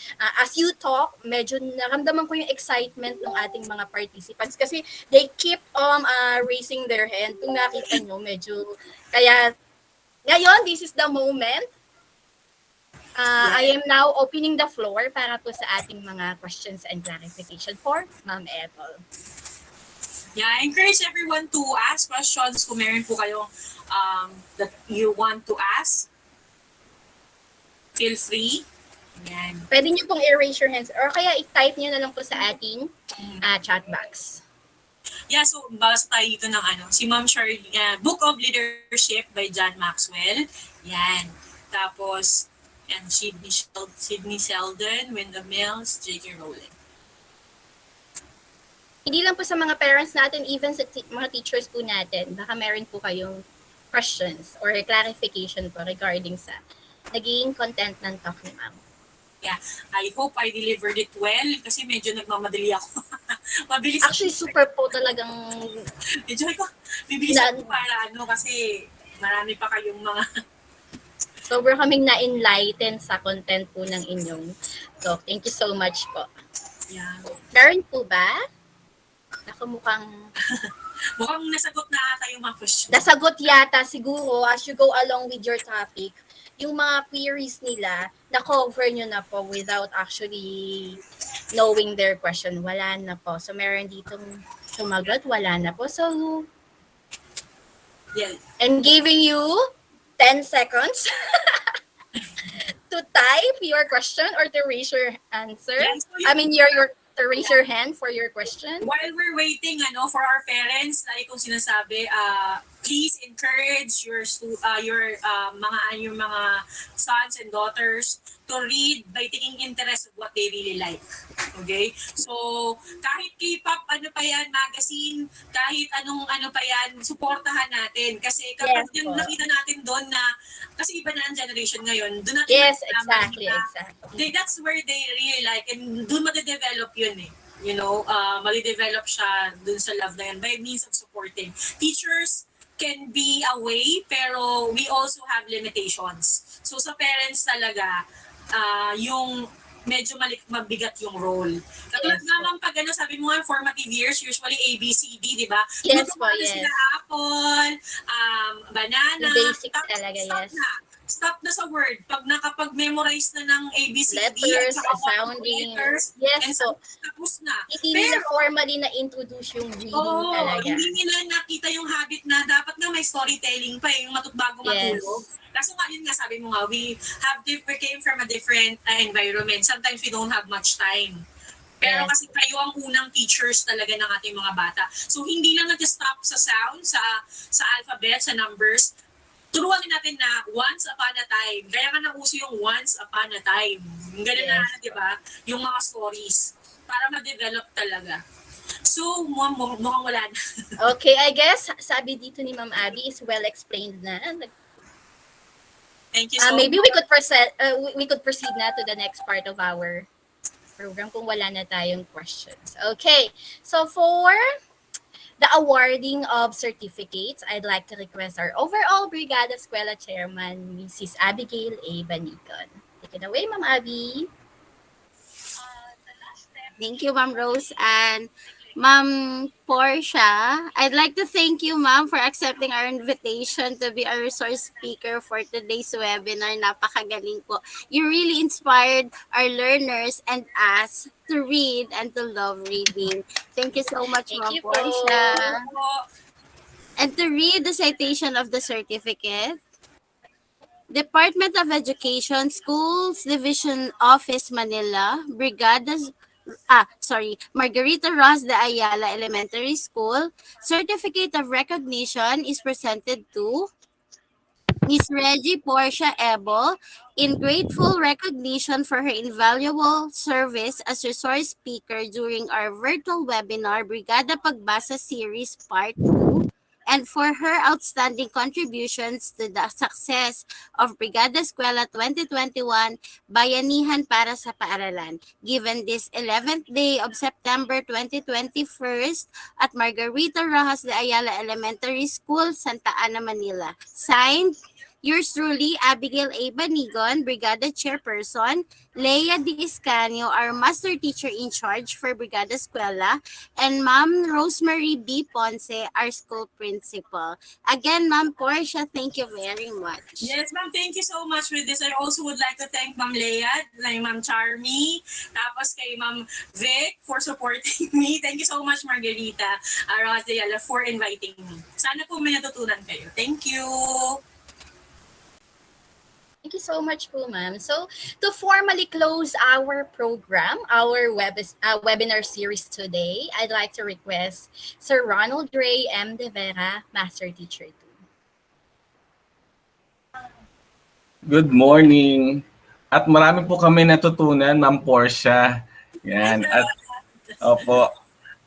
you talk, medyo naramdaman ko yung excitement ng ating mga participants kasi they keep on raising their hand. Kung nakita nyo, medyo, kaya, ngayon, this is the moment. I am now opening the floor para po sa ating mga questions and clarification for Ma'am Apple. Yeah, I encourage everyone to ask questions kung meron po kayong that you want to ask. Feel free. Yan. Pwede niyo pong erase your hands or kaya i-type niyo na lang po sa ating chat box. Yeah, so basa tayo dito ng si Ma'am Shirley, Book of Leadership by John Maxwell. Yan. Tapos, and Sidney Sheldon, Wyndham Mills, J.K. Rowling. Hindi lang po sa mga parents natin, even sa mga teachers po natin, baka meron po kayong questions or clarification po regarding sa naging content ng talk ni Ma'am. Yeah, I hope I delivered it well kasi medyo nagmamadali ako. Mabilis Actually, super po talagang medyo bibilis ako para kasi marami pa kayong mga sobrang kaming na-enlighten sa content po ng inyong talk. Thank you so much po. Yeah. Meron po ba? Mukhang nasagot na ata yung mga questions. nasagot yata siguro as you go along with your topic. Yung mga queries nila, na-cover nyo na po without actually knowing their question. Wala na po. So, meron ditong sumagot. Wala na po. So, yeah. and giving you 10 seconds to type your question or to raise your answer. Yeah, so To raise your hand for your question. While we're waiting for our parents, like kung sinasabi, please encourage your mga sons and daughters to read by taking interest of what they really like. Okay? So, kahit K-pop, ano pa yan, magazine, kahit anong ano pa yan, suportahan natin. Kasi kapag Yes po. nakita natin doon na, kasi iba na ang generation ngayon, doon natin Yes, malalaman exactly, na exactly. that's where they really like, and doon made-develop yun eh. You know, mali-develop siya dun sa love na yan by means of supporting. Teachers can be a way, pero we also have limitations. So sa parents talaga, yung medyo mabigat yung role. Katulad Yes. naman pag sabi mo nga, formative years, usually A, B, C, D, di ba? Yes po, Tuturuan na yes. sila apple, banana. Yung basics Tapos talaga, stop yes. na. Stop na sa word. Pag nakapag-memorize na ng A, B, C, D, Letters, at saka sounding. letters, Yes and po. tapos na. Hindi nila formally na-introduce yung reading Oo, talaga. hindi nila nakita yung habit na dapat nga may storytelling pa yung bago Yes. matulog. Kaso nga, yun nga, sabi mo nga, we came from a different environment. Sometimes we don't have much time. Pero Yes. kasi kayo ang unang teachers talaga ng ating mga bata. So, hindi lang nag-stop sa sound, sa alphabet, sa numbers. Turuan din natin na once upon a time. Kaya nga nauso yung once upon a time. Ganun na, Yes. di ba? Yung mga stories. Para ma-develop talaga. So, mukhang wala na. Okay, I guess sabi dito ni Ma'am Abby is well explained na. Thank you so Maybe much. we could proceed na to the next part of our program kung wala na tayong questions. Okay, so for the awarding of certificates, I'd like to request our overall Brigada Eskwela Chairman, Mrs. Abigail A. Banigon. Take it away, Ma'am Abby. Thank you, Ma'am Rose and Ma'am Portia. I'd like to thank you, Ma'am, for accepting our invitation to be a resource speaker for today's webinar. Napakagaling po. You really inspired our learners and us to read and to love reading. Thank you so much, Thank Ma'am you po. Portia. And to read the citation of the certificate, Department of Education, Schools Division Office, Manila, Margarita Ross de Ayala Elementary School. Certificate of recognition is presented to Ms. Reggie Portia Ebo in grateful recognition for her invaluable service as resource speaker during our virtual webinar Brigada Pagbasa Series Part 2 and for her outstanding contributions to the success of Brigada Eskwela 2021 Bayanihan para sa Paaralan, given this 11th day of September 2021 at Margarita Rojas de Ayala Elementary School, Santa Ana, Manila. Signed, yours truly, Abigail A. Banigon, Brigada Chairperson, Leia D. Iscanio, our Master Teacher in Charge for Brigada Eskwela, and Ma'am Rosemary B. Ponce, our School Principal. Again, Ma'am Portia, thank you very much. Yes, ma'am. Thank you so much with this. I also would like to thank Ma'am Leia, kay Ma'am Charmy, tapos kay Ma'am Vic for supporting me. Thank you so much, Margarita Rojas de Ayala, for inviting me. Sana po may natutunan kayo. Thank you. Thank you so much po, ma'am. So, to formally close our program, our webinar series today, I'd like to request Sir Ronald Ray M. De Vera, Master Teacher 2. Good morning. At marami po kami natutunan, Ma'am Portia. Yan. At opo.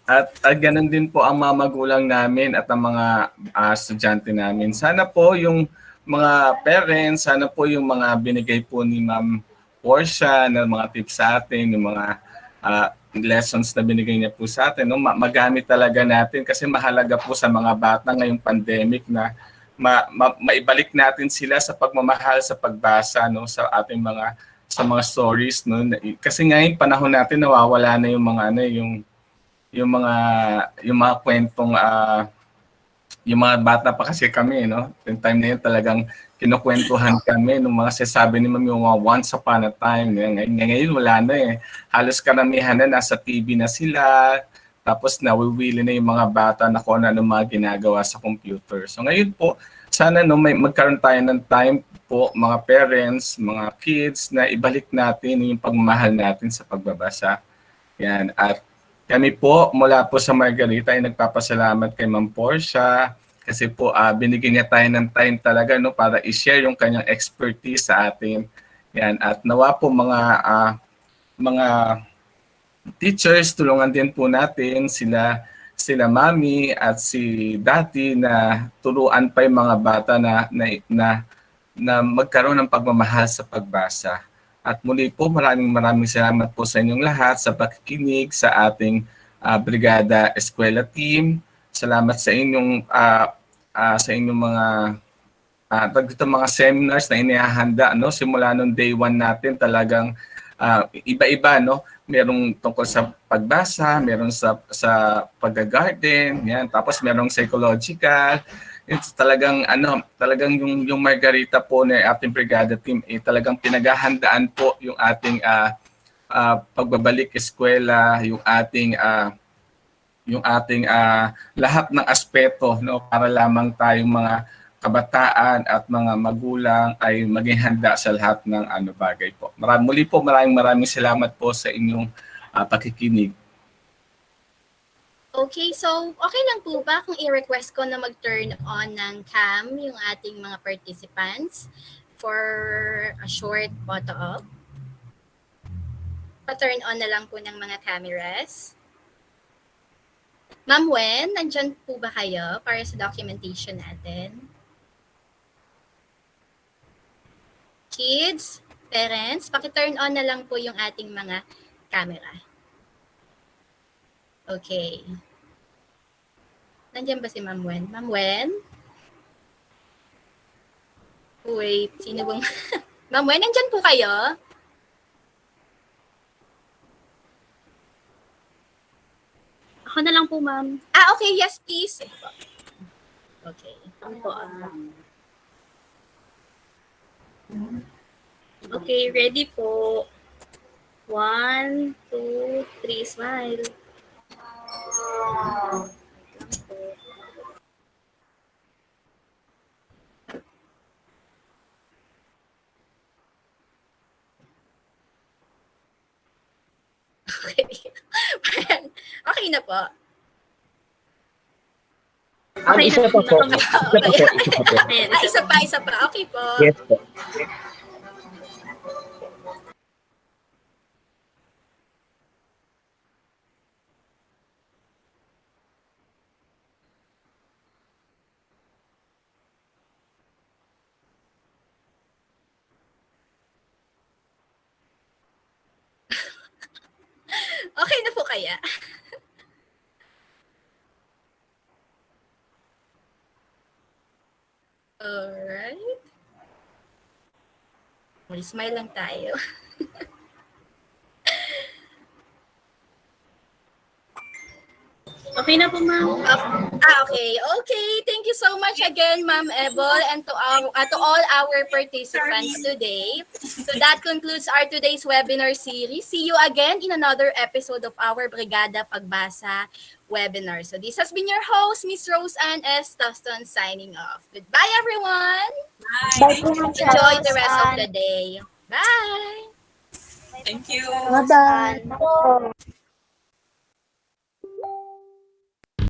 At ganun din po ang mga magulang namin at ang mga estudyante namin. Sana po yung mga parents, sana po yung mga binigay po ni Ma'am Portia na mga tips sa atin, yung mga lessons na binigay niya po sa atin, no? Magamit talaga natin kasi mahalaga po sa mga bata ngayong pandemic na maibalik natin sila sa pagmamahal sa pagbasa, no, sa ating mga stories, no, kasi ngayon panahon natin nawawala na yung mga yung mga kwentong yung mga bata pa kasi kami, no, yung time na yun talagang kinukwentuhan kami nung mga sasabi ni Ma'am yung mga once upon a time. Ngayon wala na eh, halos karamihan na nasa TV na sila. Tapos nawiwili na yung mga bata na kung ano mga ginagawa sa computer. So ngayon po, sana magkaroon tayo ng time po, mga parents, mga kids, na ibalik natin yung pagmamahal natin sa pagbabasa. Yan. At kami po, mula po sa Margarita, ay nagpapasalamat kay Ma'am Portia, kasi po binigyan niya tayo ng time talaga no para i-share yung kanyang expertise sa atin. Yan, at nawa po mga teachers, tulungan din po natin sila Mami at si Daddy na turuan pa yung mga bata na magkaroon ng pagmamahal sa pagbasa. At muli po, maraming salamat po sa inyong lahat sa pakikinig sa ating Brigada Eskwela Team. Salamat sa inyong mga seminars na inihahanda, no? Simula nung day 1 natin talagang iba-iba, no? Merong tungkol sa pagbasa, meron sa pag-garden, yan. Tapos merong psychological. It's talagang yung Margarita po ng ating Brigada Team talagang pinaghahandaan po yung ating pagbabalik eskwela, yung ating lahat ng aspeto, no, para lamang tayong mga kabataan at mga magulang ay maging handa sa lahat ng bagay po. Muli po, maraming salamat po sa inyong pakikinig. Okay, so okay lang po ba kung i-request ko na mag-turn on ng cam yung ating mga participants for a short photo op? Pa-turn on na lang po ng mga cameras. Ma'am Wen, nandyan po ba kayo para sa documentation natin? Kids, parents, paki-turn on na lang po yung ating mga camera. Okay. Nandiyan ba si Ma'am Wen? Ma'am Wen? Wait, sino bang... Ma'am Wen, nandyan po kayo? Ako na lang po, ma'am. Okay. Yes, please. Okay. Okay, ready po. 1, 2, 3, smile. Okay. Okay na po. Isa pa po. Isa pa. Okay po. Yes po. Okay na po kaya? Alright. Smile lang tayo. Okay na po, ma'am. Okay. Thank you so much again, Ma'am Ebol, and to all our participants today. So that concludes our today's webinar series. See you again in another episode of our Brigada Pagbasa webinar. So this has been your host, Miss Rose Ann S. Tuston, signing off. Goodbye, everyone. Bye. Enjoy the rest of the day. Bye. Thank you. Bye-bye.